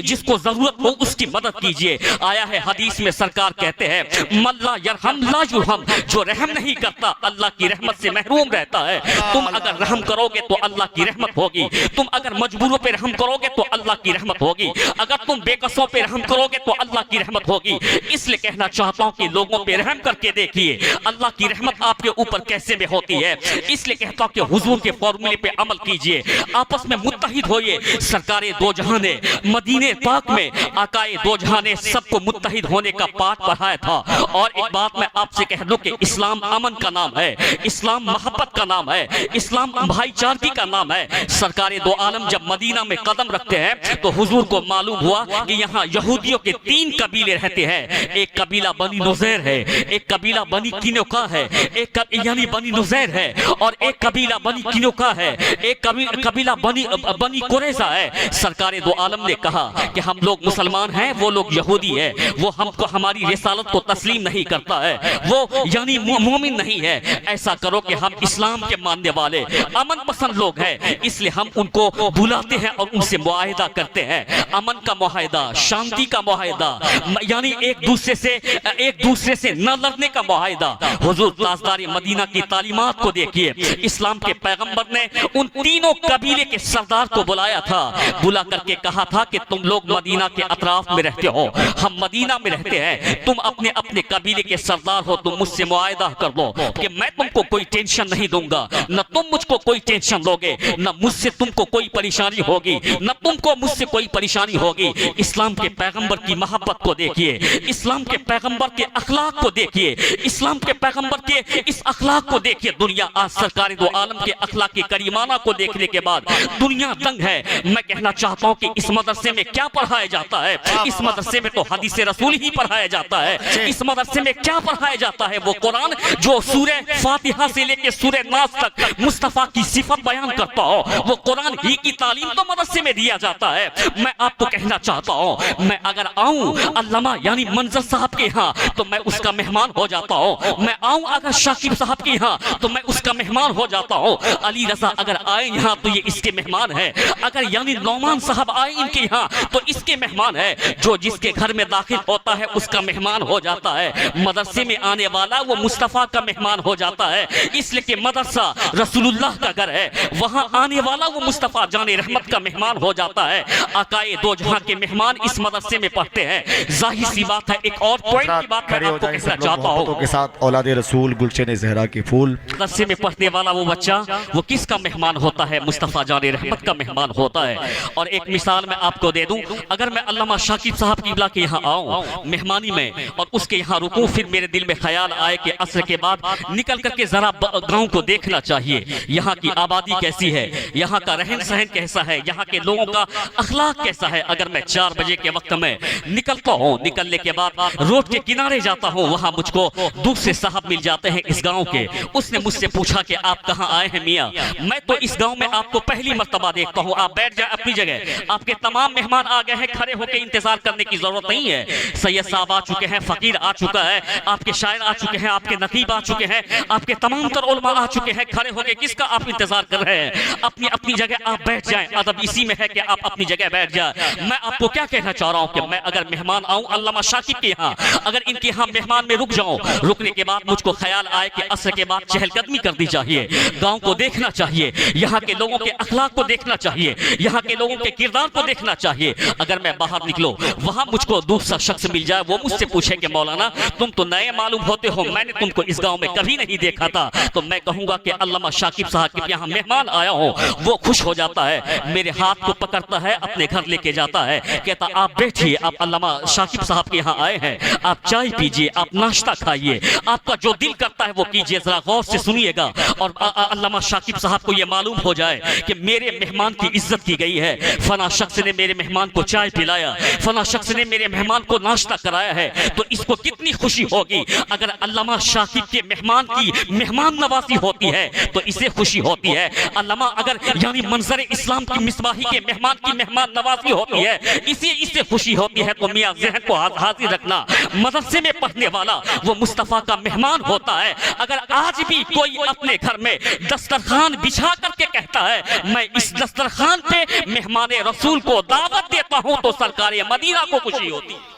جس کو ضرورت ہو اس کی مدد کیجیے۔ آیا ہے حدیث میں، سرکار کہتے ہیں من لا یرحم لا یرحم، جو رحم نہیں کرتا اللہ کی رحمت سے محروم رہتا ہے۔ تم اگر رحم کرو گے تو اللہ کی رحمت ہوگی، تم اگر مجبوروں پہ رحم کرو گے تو اللہ کی رحمت ہوگی، اگر تم بے قصوں پہ رحم کرو گے تو اللہ کی رحمت ہوگی۔ اس لیے کہنا چاہتا ہوں کہ لوگوں پہ رحم کر کے دیکھیے اللہ کی رحمت آپ کے اوپر کیسے میں ہوتی ہے۔ اس لیے کہتا ہوں کہ حضور کے فارمولے پہ عمل کیجیے، آپس میں متحد ہوئیے۔ سرکار دو جہاں نے مدینے پاک میں آقائے دو جہاں نے سب کو متحد ہونے کا پاٹ پڑھایا تھا۔ اور ایک بات میں آپ سے کہہ دوں کہ اسلام امن کا نام ہے، اسلام محبت کا نام ہے، اسلام بھائی چارگی کا نام ہے۔ سرکار دو عالم جب مدینہ میں قدم رکھتے ہیں تو حضور کو معلوم ہوا کہ یہاں یہودیوں کے 3 قبیلے رہتے ہیں۔ ایک قبیلہ بنی نذیر ہے، ایک قبیلہ بنی قینقاع ہے، ایک یعنی بنی نذیر ہے، اور ایک قبیلہ بنی قینقاع ہے، ایک قبیلہ بنی قریظہ ہے۔ سرکار دو عالم نے کہا کہ ہم لوگ مسلمان ہیں، وہ لوگ یہودی ہے، وہ ہم کو ہماری رسالت کو تسلیم نہیں کرتا ہے، وہ یعنی مومن نہیں ہے۔ ایسا کرو کہ ہم اسلام کے ماننے والے امن پسند لوگ ہیں، اس لیے ہم ان کو بلاتے ہیں اور ان سے معاہدہ کرتے ہیں، امن کا معاہدہ، شانتی کا معاہدہ، یعنی ایک دوسرے سے نہ لڑنے کا معاہدہ۔ حضور تاجدار مدینہ کی تعلیمات کو دیکھیے، اسلام کے پیغمبر نے ان تینوں قبیلے کے سردار کو بلایا تھا، بلا کر کے کہا تھا کہ تم لوگ مدینہ کے اطراف میں رہتے ہو، ہم مدینہ میں رہتے ہیں، تم اپنے اپنے قبیلے کے سردار ہو تم مجھ سے معاہدہ کر دو کہ میں تم کو کوئی ٹینشن نہیں دوں گا، نہ تم مجھ کو کوئی ٹینشن دو گے، نہ مجھ سے تم کو کوئی پریشانی ہوگی، نہ تم کو مجھ سے کوئی پریشانی ہوگی۔ اسلام کے پیغمبر کی محبت کو دیکھیے، اسلام کے پیغمبر کے اخلاق کو دیکھیے، اسلام کے پیغمبر کے اس اخلاق کو دیکھیے۔ دنیا آج سرکار دو عالم کے اخلاق کریمانہ کو دیکھنے کے بعد دنیا دنگ ہے۔ میں کہنا چاہتا ہوں کہ اس مدرسے میں کیا پڑھایا جاتا ہے؟ اس مدرسے میں تو حدیث رسول ہی پڑھایا جاتا ہے۔ اس مدرسے میں کیا پڑھایا جاتا ہے؟ وہ قرآن جو سورہ فاتحہ سے لے کے سورہ ناس تک مصطفیٰ کی صفت بیان کرتا ہو، وہ قرآن ہی کی تعلیم تو مدرسے میں دیا جاتا ہے۔ میں آپ کو کہنا چاہتا ہوں، میں اگر آؤں علامہ یعنی منظر صاحب کے ہاں تو میں اس کا مہمان ہو جاتا ہوں، میں آؤں اگر شاکب صاحب کے ہاں تو میں اس کا مہمان ہو جاتا ہوں، علی رضا اگر آئے یہاں تو یہ اس کے مہمان ہے، اگر یعنی نعمان صاحب آئے ان کے یہاں تو اس کے مہمان ہے، جو جس کے گھر میں داخل ہوتا ہے اس کا مہمان ہو جاتا ہے۔ مدرسے میں آنے والا وہ مصطفیٰ کا مہمان ہو جاتا ہے، اس لیے کہ مدرسہ رسول اللہ کا گھر ہے، وہاں آنے والا وہ مصطفیٰ جان رحمت کا مہمان ہو جاتا ہے۔ آقائے دو جہاں کے مہمان اس مدرسے میں پڑھتے ہیں۔ ظاہر سی بات ہے، ایک اور پوائنٹ کی بات میں آپ کو کہنا چاہتا ہوں کے ساتھ اولاد رسول گلشن زہرا کے پھول، مدرسے میں پڑھنے والا وہ بچہ وہ کس کا مہمان ہوتا ہے؟ مصطفیٰ جان رحمت کا مہمان ہوتا ہے۔ اور ایک مثال میں آپ کو دے دوں، اگر میں علامہ شاکب صاحب قبلہ کے یہاں آؤں مہمانی میں اور اس کے یہاں رکوں، پھر میرے دل میں خیال آئے کہ عصر کے بعد نکل کر کے ذرا گاؤں کو دیکھنا چاہیے، یہاں کی آبادی کیسی ہے، یہاں کا رہن سہن کیسا ہے، یہاں کے لوگوں کا اخلاق کیسا ہے۔ اگر میں 4 بجے کے وقت میں نکلتا ہوں، نکلنے کے بعد روڈ کے کنارے جاتا ہوں، وہاں مجھ کو دوسرے صاحب مل جاتے ہیں اس گاؤں کے۔ اس نے مجھ سے پوچھا کہ آپ کہاں آئے ہیں میاں؟ میں تو اس گاؤں میں آپ کو پہلی مرتبہ دیکھتا ہوں، آپ بیٹھ جائیں اپنی جگہ، آپ کے تمام مہمان آ گئے ہیں، کھڑے ہو کے انتظار کرنے کی ضرورت نہیں ہے۔ سید صاحب آ چکے ہیں، فقیر آ چکا ہے، آپ کے شاعر آ چکے ہیں، آپ کے نقیب آ چکے ہیں، آپ کے تمام تر علماء آ چکے ہیں، کھڑے ہو کے کس کا آپ انتظار کر رہے ہیں؟ اپنی اپنی جگہ آپ بیٹھ جائیں، ادب اسی میں ہے کہ آپ اپنی جگہ بیٹھ جائیں۔ میں آپ کو کیا کہنا چاہ رہا ہوں کہ میں اگر مہمان آؤں علامہ شاکب کے یہاں، اگر ان کے یہاں مہمان میں رک جاؤں، رکنے کے بعد مجھ کو خیال آئے کہ عصر کے بعد چہل قدمی کرنی چاہیے، گاؤں کو دیکھنا چاہیے، یہاں کے لوگوں کے اخلاق کو دیکھنا چاہیے، یہاں کے لوگوں کے کردار کو دیکھنا چاہیے۔ اگر میں باہر نکلوں، وہاں مجھ کو دوسرا شخص مل جائے، وہ مجھ سے پوچھے کہ مولانا تم تو نئے معلوم ہوتے ہو، میں نے تم کو اس گاؤں میں کبھی نہیں دیکھا تھا، تو میں کہوں گا کہ علامہ شاکب صاحب کے یہاں مہمان آیا ہوں، وہ خوش ہو جاتا ہے، میرے ہاتھ کو پکڑتا ہے، اپنے گھر لے کے جاتا ہے، کہتا آپ بیٹھیے، آپ علامہ شاکب صاحب کے یہاں آئے ہیں، آپ چائے پیجئے، آپ ناشتہ کھائیے، آپ کا جو دل کرتا ہے وہ کیجئے، ذرا غور سے سنیے گا۔ اور علامہ شاکب صاحب کو یہ معلوم ہو جائے کہ میرے مہمان کی عزت کی گئی ہے، فلاں شخص نے میرے مہمان کو چائے پلایا، فلاں شخص نے میرے مہمان کو ناشتہ کرایا ہے، تو اس کو کتنی خوشی ہوگی۔ اگر علامہ شاکب کے مہمان کی مہمان نوازی ہوتی ہے تو اسے خوشی ہوتی ہے۔ علامہ اگر یعنی منظر اسلام کی مصباحی کے مہمان کی مہمان نوازی ہوتی ہے، اسے خوشی ہوتی ہے۔ تو میاں ذہن کو حاضر رکھنا، مدرسے میں پڑھنے والا وہ مصطفیٰ کا مہمان ہوتا ہے۔ اگر آج بھی کوئی اپنے گھر میں دسترخوان بچھا کر کے کہتا ہے میں اس دسترخوان پہ مہمان رسول کو دعوت دیتا ہوں، تو سرکار مدینہ کو خوشی ہوتی ہے۔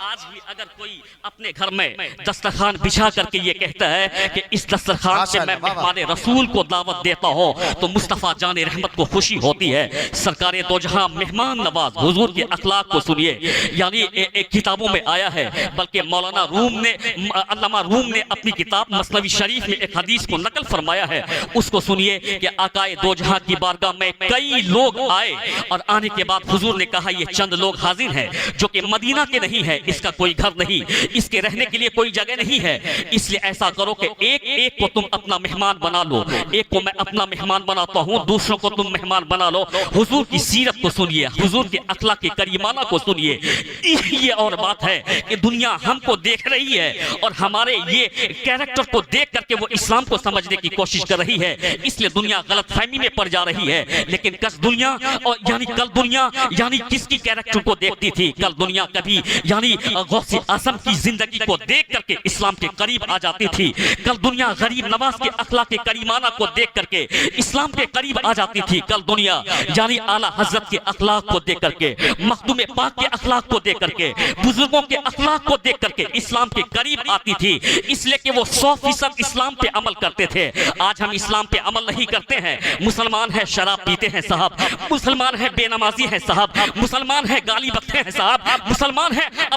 آج بھی اگر کوئی اپنے گھر میں دسترخوان بچھا کر کے یہ کہتا ہے کہ اس دسترخوان سے میں مہمان رسول کو دعوت دیتا ہوں، تو مصطفیٰ جان رحمت کو خوشی ہوتی ہے۔ سرکار دو جہاں مہمان نواز حضور کے اخلاق کو سنیے، یعنی ایک کتابوں میں آیا ہے، بلکہ مولانا علامہ روم نے اپنی کتاب مثنوی شریف میں ایک حدیث کو نقل فرمایا ہے، اس کو سنیے کہ آقائے دو جہاں کی بارگاہ میں کئی لوگ آئے، اور آنے کے بعد حضور نے کہا یہ چند لوگ حاضر ہیں جو کہ مدینہ کے نہیں ہے، اس کا کوئی گھر نہیں، اس کے رہنے کے لیے کوئی جگہ نہیں ہے، اس لیے ایسا کرو کہ ایک ایک کو تم اپنا مہمان بنا لو، ایک کو میں اپنا مہمان بناتا ہوں، دوسروں کو تم مہمان بنا لو۔ حضور کی سیرت کو سنیے، حضور کے اخلاق کریمانہ کو سنیے۔ یہ اور بات ہے کہ دنیا ہم کو دیکھ رہی ہے اور ہمارے یہ کیریکٹر کو دیکھ کر کے وہ اسلام کو سمجھنے کی کوشش کر رہی ہے، اس لیے دنیا غلط فہمی میں پڑ جا رہی ہے۔ لیکن کل دنیا یعنی کس کی کیریکٹر کو دیکھتی تھی؟ کل دنیا کبھی یعنی غوث اعظم کی زندگی کو دیکھ کر کے اسلام کے قریب آ جاتی تھی، کل دنیا غریب نواز کے اخلاق کریمانہ کو دیکھ کر کے اسلام کے قریب آ جاتی تھی، کل دنیا یعنی اعلیٰ حضرت کے اخلاق کو دیکھ کر کے، مخدوم پاک کے اخلاق کو دیکھ کر کے، بزرگوں کے اخلاق کو دیکھ کر کے اسلام کے قریب آتی تھی، اس لیے کہ وہ 100% اسلام پہ عمل کرتے تھے۔ آج ہم اسلام پہ عمل نہیں کرتے ہیں، مسلمان ہیں شراب پیتے ہیں صاحب، مسلمان ہیں بے نمازی ہیں صاحب، مسلمان ہیں گالی بکتے ہیں صاحب، مسلمان ہیں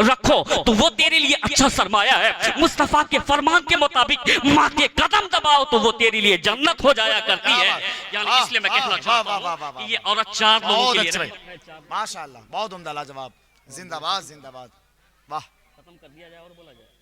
رکھو تو وہ تیرے لیے اچھا سرمایہ ہے. مصطفیٰ کے فرمان کے مطابق ماں کے قدم دباؤ تو وہ تیرے لیے جنت ہو جایا کرتی ہے. یعنی اس لیے میں کہنا چاہتا ہوں کہ یہ عورت 4 لوگوں کے لیے ماشاءاللہ بہت عمدہ لاجواب. زندہ باد زندہ باد. واہ. ختم کر دیا جائے اور بولا جائے.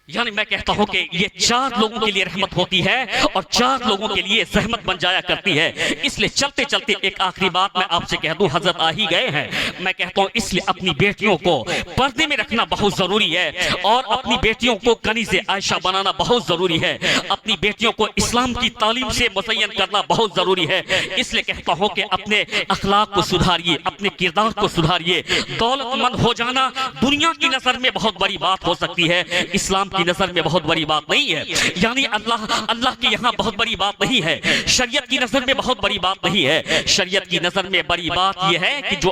یعنی میں کہتا ہوں کہ یہ 4 لوگوں کے لیے رحمت ہوتی ہے اور 4 لوگوں کے لیے زحمت بن جایا کرتی ہے. اس لیے چلتے چلتے ایک آخری بات میں آپ سے کہہ دوں, حضرت آ ہی گئے ہیں. میں کہتا ہوں اس لیے اپنی بیٹیوں کو پردے میں رکھنا بہت ضروری ہے اور اپنی بیٹیوں کو کنیز عائشہ بنانا بہت ضروری ہے. اپنی بیٹیوں کو اسلام کی تعلیم سے مزین کرنا بہت ضروری ہے. اس لیے کہتا ہوں کہ اپنے اخلاق کو سدھاریے, اپنے کردار کو سدھاریے. دولت مند ہو جانا دنیا کی نظر میں بہت بڑی بات ہو سکتی ہے, اسلام کی نظر میں بہت بڑی بات نہیں ہے. یعنی اللہ کی یہاں بہت بڑی بات نہیں ہے, شریعت کی نظر میں بہت بڑی بات نہیں ہے. شریعت کی نظر میں بڑی بات یہ ہے کہ جو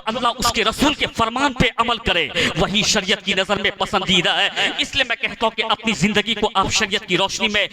اللہ اس کے رسول کے فرمان پہ عمل کرے وہی شریعت کی نظر میں پسندیدہ ہے. اس لیے میں کہتا ہوں کہ اپنی زندگی کو آپ شریعت کی روشنی میں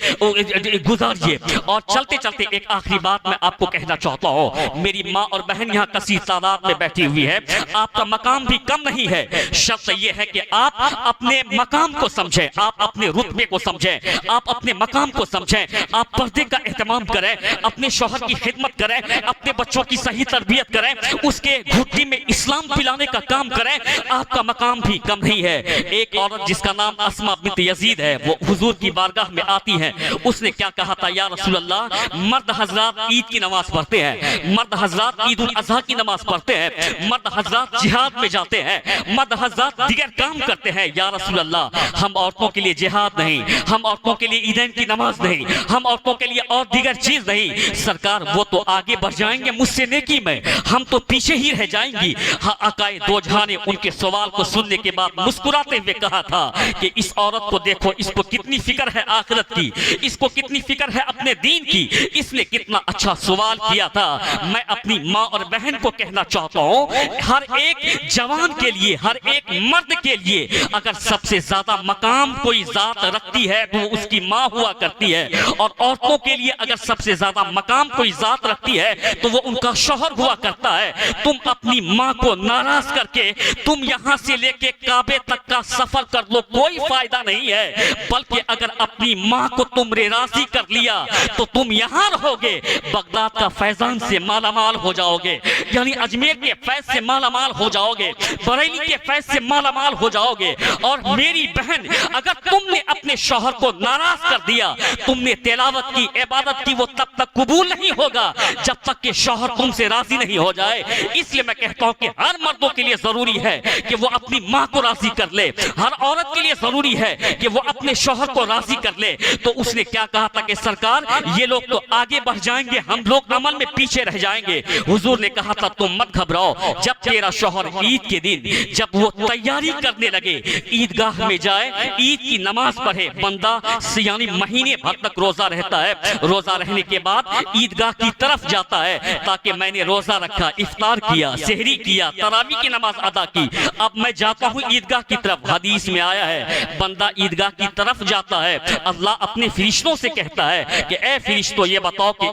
گزاریے. اور چلتے چلتے ایک آخری بات میں آپ کو کہنا چاہتا ہوں. میری ماں اور بہن یہاں کثیر تعداد میں بیٹھی ہوئی ہے, آپ کا مقام بھی کم نہیں ہے. شرط یہ ہے کہ آپ اپنے مقام کو سمجھیں, آپ اپنے رتبے کو سمجھیں, آپ اپنے مقام کو سمجھیں. آپ پردے کا اہتمام کریں, اپنے شوہر کی خدمت کریں, اپنے بچوں کی صحیح تربیت کریں, اس کے گھٹی میں اسلام پلانے کا کام کریں. آپ کا مقام بھی کم نہیں ہے. ایک عورت جس کا نام اسماء بنت یزید ہے وہ حضور کی بارگاہ میں آتی ہے. اس نے کیا کہا تھا, یا رسول اللہ مرد حضرات عید کی نماز پڑھتے ہیں, مرد حضرات عید الاضحیٰ کی نماز پڑھتے ہیں, مرد حضرات جہاد میں جاتے ہیں, مرد حضرات دیگر کام کرتے ہیں. یا رسول اللہ ہم عورتوں کے لیے جہاد نہیں, ہم عورتوں کے لیے عیدین کی نماز نہیں, ہم عورتوں کے لیے اور دیگر چیز نہیں. سرکار وہ تو آگے بڑھ جائیں گے مجھ سے نیکی میں, ہم تو پیچھے ہی رہ جائیں گی. آقائے دو جہاں نے ان کے سوال کو سننے کے بعد مسکراتے ہوئے کہا تھا کہ اس عورت کو دیکھو, اس کو کتنی فکر ہے آخرت کی, اس کو کتنی فکر ہے اپنے دین کی, اس نے کتنا اچھا سوال کیا تھا. میں اپنی ماں اور بہن کو کہنا چاہتا ہوں, ہر ایک جوان کے لیے, ہر ایک مرد کے لیے اگر سب سے زیادہ مقام کوئی ذات رکھتی ہے تو اس کی ماں ہوا کرتی ہے, اور عورتوں کے لیے اگر سب سے زیادہ مقام کوئی ذات رکھتی ہے تو وہ ان کا شوہر ہوا کرتا ہے. تم اپنی ماں کو ناراض کر کے تم یہاں سے لے کے کعبے تک کا سفر کر لو, کوئی فائدہ نہیں ہے. بلکہ اگر اپنی ماں کو تم راضی کر لیا تو تم یہاں رہو گے, بغداد کا فیضان سے مالا مال ہو جاؤ گے, یعنی اجمیر کے فیض سے مالا مال ہو جاؤ گے, بریلی کے فیض سے مالا مال ہو جاؤ گے. اور میری بہن اگر تم نے اپنے شوہر کو ناراض کر دیا, تم نے تلاوت کی, عبادت کی, وہ تب تک قبول نہیں ہوگا جب تک کہ شوہر تم سے راضی نہیں ہو جائے. اس لیے میں کہتا ہوں کہ ہر مردوں کے لیے ضروری ہے کہ وہ اپنی ماں کو راضی کر لے, ہر عورت کے لیے ضروری ہے کہ وہ اپنے شوہر کو راضی کر لے. تو اس نے کیا کہا تھا کہ سرکار یہ لوگ تو آگے بڑھ جائیں گے, ہم لوگ عمل میں پیچھے رہ جائیں گے. حضور نے کہا تھا تم مت گھبراؤ, جب تیرا شوہر عید کے دن جب وہ تیاری کرنے لگے, عیدگاہ میں جائے, عید کی نماز پڑھے, بندہ یعنی مہینے بھر تک روزہ رہتا ہے, روزہ رہنے کے بعد عیدگاہ کی طرف جاتا ہے تاکہ میں نے روزہ رکھا, افطار کیا, سحری کیا, تراویح کی نماز ادا کی, اب میں جاتا ہوں عیدگاہ کی طرف. حدیث میں آیا ہے بندہ عیدگاہ کی طرف جاتا ہے, اللہ اپنے فرشتوں سے کہتا ہے کہ اے فرشتوں یہ بتاؤ کہ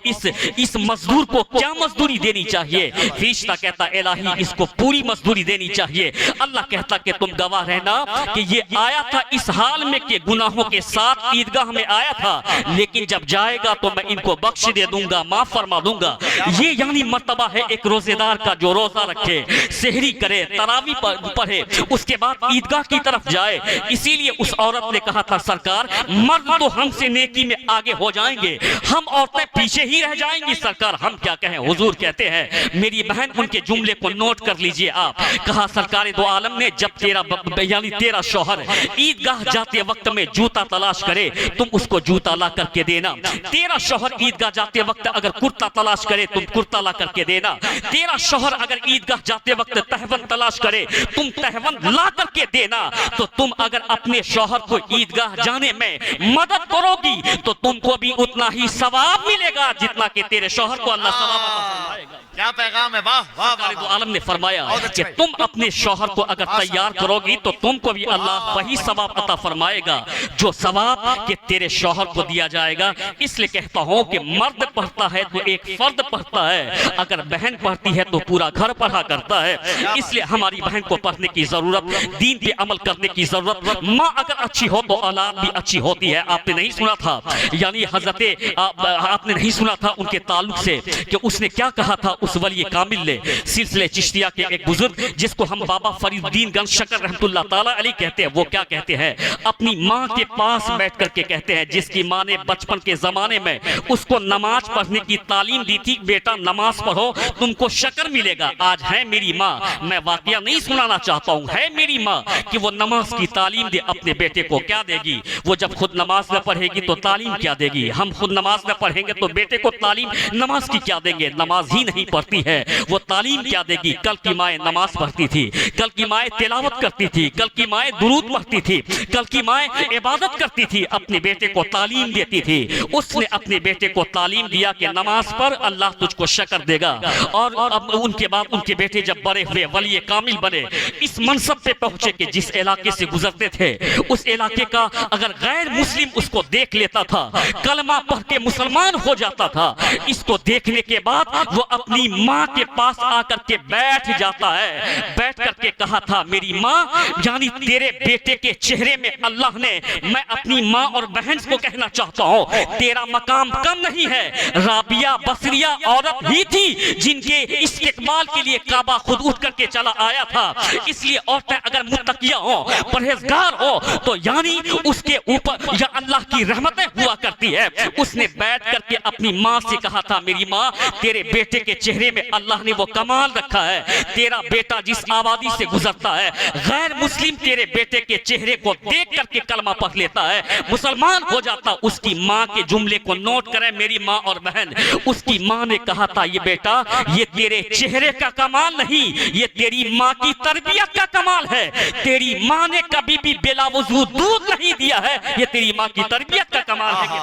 اس مزدور کو کیا مزدوری دینی چاہیے. فرشتہ کہتا الہی اس کو پوری مزدوری دینی چاہیے. اللہ کہتا کہ تم گواہ رہنا کہ یہ آیا تھا اس حال میں کہ گناہوں کے ساتھ عیدگاہ میں آیا تھا, لیکن جب جائے گا تو میں ان کو بخش دے دوں گا, معاف فرما دوں گا. یہ یعنی مرتبہ ہے ایک روزے دار کا جو روزہ رکھے, سحری کرے, تراویح پڑھے, اس کے بعد عیدگاہ کی طرف جائے. اسی لیے اس عورت نے کہا تھا سرکار مرد تو ہم سے نیکی میں آگے ہو جائیں گے, ہم عورتیں پیچھے ہی رہ جائیں گی, سرکار ہم کیا کہیں. حضور کہتے ہیں میری بہن ان کے جملے کو نوٹ کر لیجئے آپ. کہا سرکار دو عالم نے جب تیرا شوہر عیدگاہ جاتے وقت میں جوتا تلاش کرے تم اس کو جوتا لا کر کے دینا, تیرا شوہر عیدگاہ جاتے وقت اگر کرتا تلاش کرے تم کرتا لا کر کے دینا, تیرا شوہر اگر عیدگاہ جاتے وقت تہون تلاش کرے تم تہون لا کر کے دینا. تو تم اگر اپنے شوہر کو عیدگاہ جانے میں مدد کرو گی تو تم کو بھی اتنا ہی ثواب ملے گا جتنا کہ تیرے شوہر کو اللہ ثواب عطا فرمائے گا. کیا پیغام ہے، واہ واہ واہ سرکار دو عالم نے فرمایا کہ تم اپنے شوہر کو اگر تیار کرو گی تو تم کو بھی اللہ وہی ثواب عطا فرمائے گا جو ثواب کہ تیرے شوہر کو دیا جائے گا۔ اس لیے کہتا ہوں کہ مرد پڑھتا ہے تو ایک فرد پڑھتا ہے، اگر بہن پڑھتی ہے تو پورا گھر پڑھا کرتا ہے۔ اس لیے ہماری بہن کو پڑھنے کی ضرورت، دین پہ عمل کرنے کی ضرورت۔ ماں اگر اچھی ہو تو اولاد بھی اچھی ہوتی ہے۔ آپ نے نہیں سنا تھا یعنی حضرت آپ نے نہیں سنا تھا ان کے تعلق سے کہ اس نے کیا کہا تھا اس ولی کامل نے، سلسلہ چشتیہ کے ایک بزرگ جس کو ہم بابا فرید الدین گنج شکر رحمت اللہ تعالیٰ علیہ کہتے ہیں، وہ کیا کہتے ہیں؟ اپنی ماں کے پاس بیٹھ کر کے کہتے ہیں، جس کی ماں نے بچپن کے زمانے میں اس کو نماز پڑھنے کی تعلیم دی تھی، بیٹا نماز پڑھو تم کو شکر ملے گا۔ آج ہے میری ماں، میں واقعہ نہیں سنانا چاہتا ہوں، ہے میری ماں کہ وہ نماز کی تعلیم دے اپنے بیٹے کو، کیا دے گی؟ وہ جب خود نماز نہ پڑھے گی تو تعلیم کیا دے گی؟ ہم خود نماز نہ پڑھیں گے تو بیٹے کو تعلیم نماز کی کیا دیں گے؟ نماز ہی نہیں پڑھتی ہے وہ تعلیم کیا دے گی؟ کل کی مائیں نماز پڑھتی تھی، کل کی مائیں تلاوت کرتی تھی، کل کی مائیں درود پڑھتی تھی، کل کی مائیں عبادت کرتی تھی، اپنے بیٹے کو تعلیم دیتی تھی۔ اس نے اپنے بیٹے کو تعلیم دیا کہ نماز پر اللہ تجھ کو شکر دے گا۔ اور اب ان کے بعد ان کے بیٹے جب بڑے ہوئے ولی کامل بنے، اس منصب پہ پہنچے کہ جس علاقے سے گزرتے تھے اس علاقے کا اگر غیر مسلم اس کو دیکھ لیتا تھا کلمہ پڑھ کے مسلمان ہو جاتا تھا۔ اس کو دیکھنے کے بعد وہ اپنی ماں کے پاس آ کر کے بیٹھ جاتا ہے، بیٹھ کر کے کہا تھا میری ماں یعنی تیرے بیٹے کے چہرے میں اللہ نے، میں اپنی ماں اور بہن کو کہنا چاہتا ہوں تیرا مقام کم نہیں ہے۔ رابعہ بصریہ عورت ہی تھی جن کے استقبال کے لیے کعبہ خود اٹھ کر کے چلا آیا تھا۔ اس لیے عورتیں اگر متقیہ ہوں، پرہیزگار ہو تو یعنی اس کے اوپر یا اللہ کی رحمتیں ہوا کرتی ہے۔ اس نے بیٹھ کر کے اپنی ماں سے کہا تھا میری ماں تیرے بیٹے کے چہرے میں اللہ نے وہ کمال رکھا ہے، تیرا بیٹا جس آبادی سے گزرتا ہے غیر مسلم تیرے بیٹے کے چہرے کو دیکھ کر کے کلمہ پڑھ لیتا ہے، مسلمان ہو جاتا۔ اس کی ماں کے جملے کو نوٹ کریں میری ماں اور بہن، اس کی ماں نے کہا تھا یہ بیٹا یہ تیرے چہرے کا کمال نہیں، یہ تیری ماں کی تربیت کا کمال ہے۔ تیری ماں نے کبھی بھی بلا وضو دودھ نہیں دیا ہے، یہ تیری ماں کی تربیت کا کمال ہے۔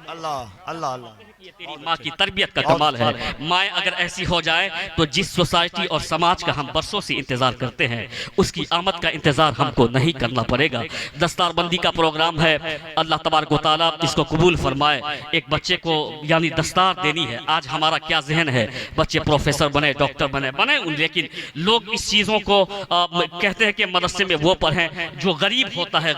اللہ اللہ اللہ، یہ تیری ماں کی تربیت کا کمال ہے۔ مائیں اگر ایسی ہو جائے تو جس سوسائٹی اور سماج کا ہم برسوں سے انتظار کرتے ہیں اس کی آمد کا انتظار ہم کو نہیں کرنا پڑے گا۔ دستار بندی کا پروگرام ہے، اللہ تبارک و تعالیٰ اس کو قبول فرمائے۔ ایک بچے کو یعنی دستار دینی ہے۔ آج ہمارا کیا ذہن ہے بچے پروفیسر بنے، ڈاکٹر بنے، لیکن لوگ اس چیزوں کو کہتے ہیں کہ مدرسے میں وہ پڑھیں جو غریب ہوتا ہے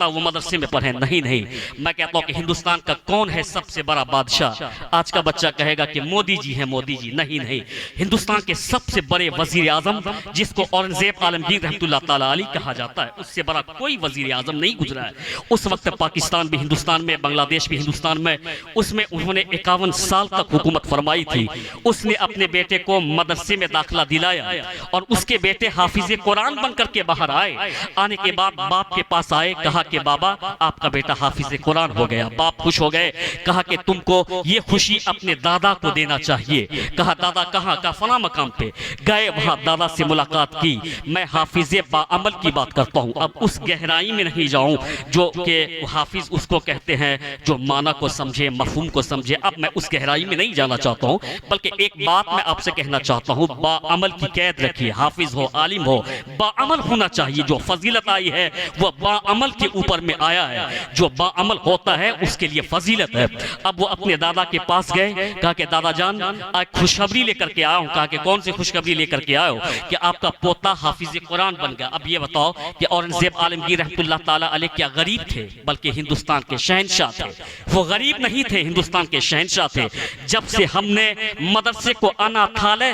وہ مدرسے میں پڑھیں۔ نہیں، میں کہتا ہوں کہ ہندوستان کا کون ہے سب سے بڑا بادشاہ؟ آج کا بچہ کہے گا کہ مودی جی ہیں، مودی جی نہیں، ہندوستان کے سب سے بڑے وزیر اعظم جس کو اورنگزیب عالمگیر رحمت اللہ تعالیٰ علیہ کہا جاتا ہے، اس سے بڑا کوئی وزیر اعظم نہیں گزرا ہے۔ اس وقت پاکستان بھی ہندوستان میں، بنگلہ دیش بھی ہندوستان میں، اس میں انہوں نے 51 سال تک حکومت فرمائی تھی۔ اس نے اپنے بیٹے کو مدرسے میں داخلہ دلایا اور اس کے بیٹے حافظ قرآن بن کر کے باہر آئے۔ آنے کے بعد باپ کے پاس آئے، کہا کہ بابا آپ کا بیٹا حافظ قرآن ہو گیا۔ باپ خوش ہو گئے، کہا کہ تم کو یہ خوشی اپنے دادا کو دینا چاہیے۔ کہا دادا کہاں؟ کہا فلاں مقام پہ گئے، وہاں دادا سے ملاقات کی۔ میں حافظ با عمل کی بات کرتا ہوں، اب اس گہرائی میں نہیں جاؤں جو کہ حافظ اس کو کہتے ہیں جو معنی کو سمجھے، مفہوم کو سمجھے۔ اب میں اس گہرائی میں نہیں جانا چاہتا ہوں، بلکہ ایک بات میں آپ سے کہنا چاہتا ہوں، با عمل کی قید رکھیے۔ حافظ ہو، عالم ہو، با عمل ہونا چاہیے۔ جو فضیلت آئی ہے وہ با عمل کے اوپر میں آیا ہے، جو با عمل ہوتا ہے اس کے لیے فضیلت ہے۔ اب وہ اپنے دادا کے پاس گئے، کہا کہ دادا جان آج خوشخبری لے کر کے آیا ہوں۔ کہا کہ کون سی خوشخبری لے کر کے آئے ہو؟ کہ آپ کا پوتا حافظ قرآن بن گیا۔ اب یہ بتاؤ کہ اورنگزیب عالمگیر رحمت اللہ تعالیٰ علیہ کیا غریب تھے؟ بلکہ ہندوستان کے شہنشاہ تھے۔ وہ غریب نہیں تھے، ہندوستان کے شہنشاہ تھے۔ جب سے ہم نے مدرسے کو اناتھالے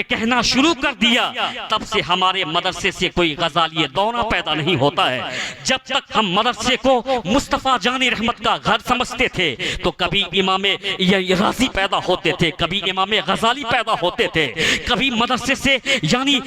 کہنا شروع کر دیا تب سے ہمارے مدرسے سے کوئی غزالی دورہ پیدا نہیں ہوتا ہے۔ جب تک ہم مدرسے کو مصطفیٰ جان رحمت کا گھر سمجھتے تھے تو کبھی امام رازی پیدا ہوتے تھے، کبھی امام غزالی پیدا ہوتے تھے، کبھی مدرسے سے یعنی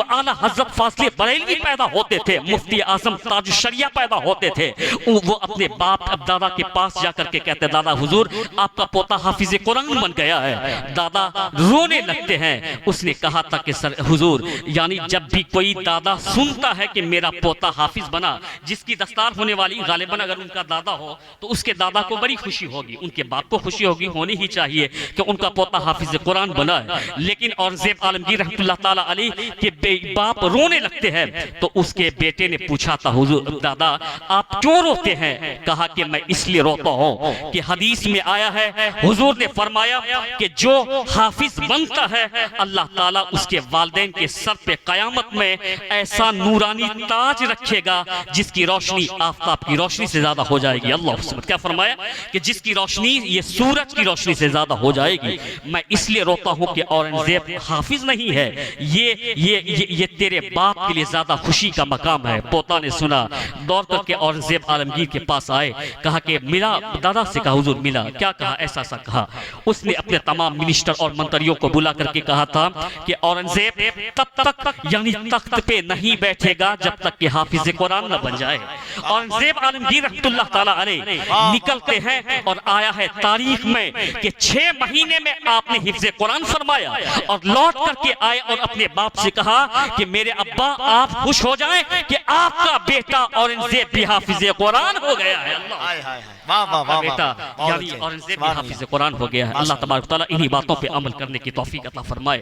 اعلیٰ حضرت فاضل بریلوی پیدا ہوتے تھے، مفتی اعظم تاج الشریعہ پیدا ہوتے تھے۔ وہ اپنے باپ اب دادا کے پاس جا کر کے کہتے دادا حضور آپ کا پوتا حافظ قرآن بن گیا ہے۔ دادا رونے لگتے ہیں۔ اس نے کہا تھا کہ سر حضور یعنی جب بھی کوئی دادا سنتا ہے کہ میرا پوتا حافظ بنا، جس کی دستار ہونے والی غالباً اگر ان کا دادا ہو تو اس کے دادا کو بڑی خوشی ہوگی، ان کے باپ سب کو خوشی ہوگی، ہونی ہی چاہیے کہ ان کا پوتا حافظ قرآن بنا ہے، لیکن اورنگزیب عالمگیر رحمت اللہ تعالیٰ علیہ کے باپ رونے لگتے ہیں تو اس کے بیٹے نے پوچھا تھا حضور دادا آپ کیوں روتے ہیں؟ کہا کہ میں اس لیے روتا ہوں کہ حدیث میں آیا ہے، حضور نے فرمایا کہ جو حافظ بنتا ہے اللہ تعالیٰ اس کے والدین کے سر پہ قیامت میں ایسا نورانی تاج رکھے گا جس کی روشنی آفتاب کی روشنی سے زیادہ ہو جائے گی۔ اللہ سبحانہ کیا فرمایا کہ جس کی روشنی یہ سورج کی روشنی سے زیادہ ہو جائے گی۔ میں اس لیے روتا ہوں کہ اورنگزیب حافظ نہیں ہے، یہ تیرے باپ کے لیے زیادہ خوشی کا مقام ہے۔ پوتا نے سنا، دوڑ کر کے اورنگزیب عالمگیر کے پاس آئے، کہا کہ ملا، دادا سے کہا حضور ملا، کیا کہا؟ ایسا سا کہا۔ اس نے اپنے تمام منسٹر اور منتریوں کو بلا کر کے کہا تھا کہ اورنگزیب تب تک یعنی تخت پہ نہیں بیٹھے گا جب تک کہ حافظ قرآن نہ بن جائے۔ اورنگزیب عالمگیر رحمت اللہ تعالیٰ علیہ نکلتے ہیں اور آیا ہے تاریخ میں کہ 6 مہینے میں آپ نے حفظ قرآن فرمایا اور لوٹ کر کے آئے اور اپنے باپ سے کہا کہ میرے ابا آپ خوش ہو جائیں کہ آپ کا بیٹا اورنگزیب بھی حافظ قرآن ہو گیا ہے۔ اللہ بیٹا یعنی اورنگزیب بھی حافظ قرآن ہو گیا ہے۔ اللہ تبارک و تعالیٰ انہی باتوں پہ عمل کرنے کی توفیق عطا فرمائے۔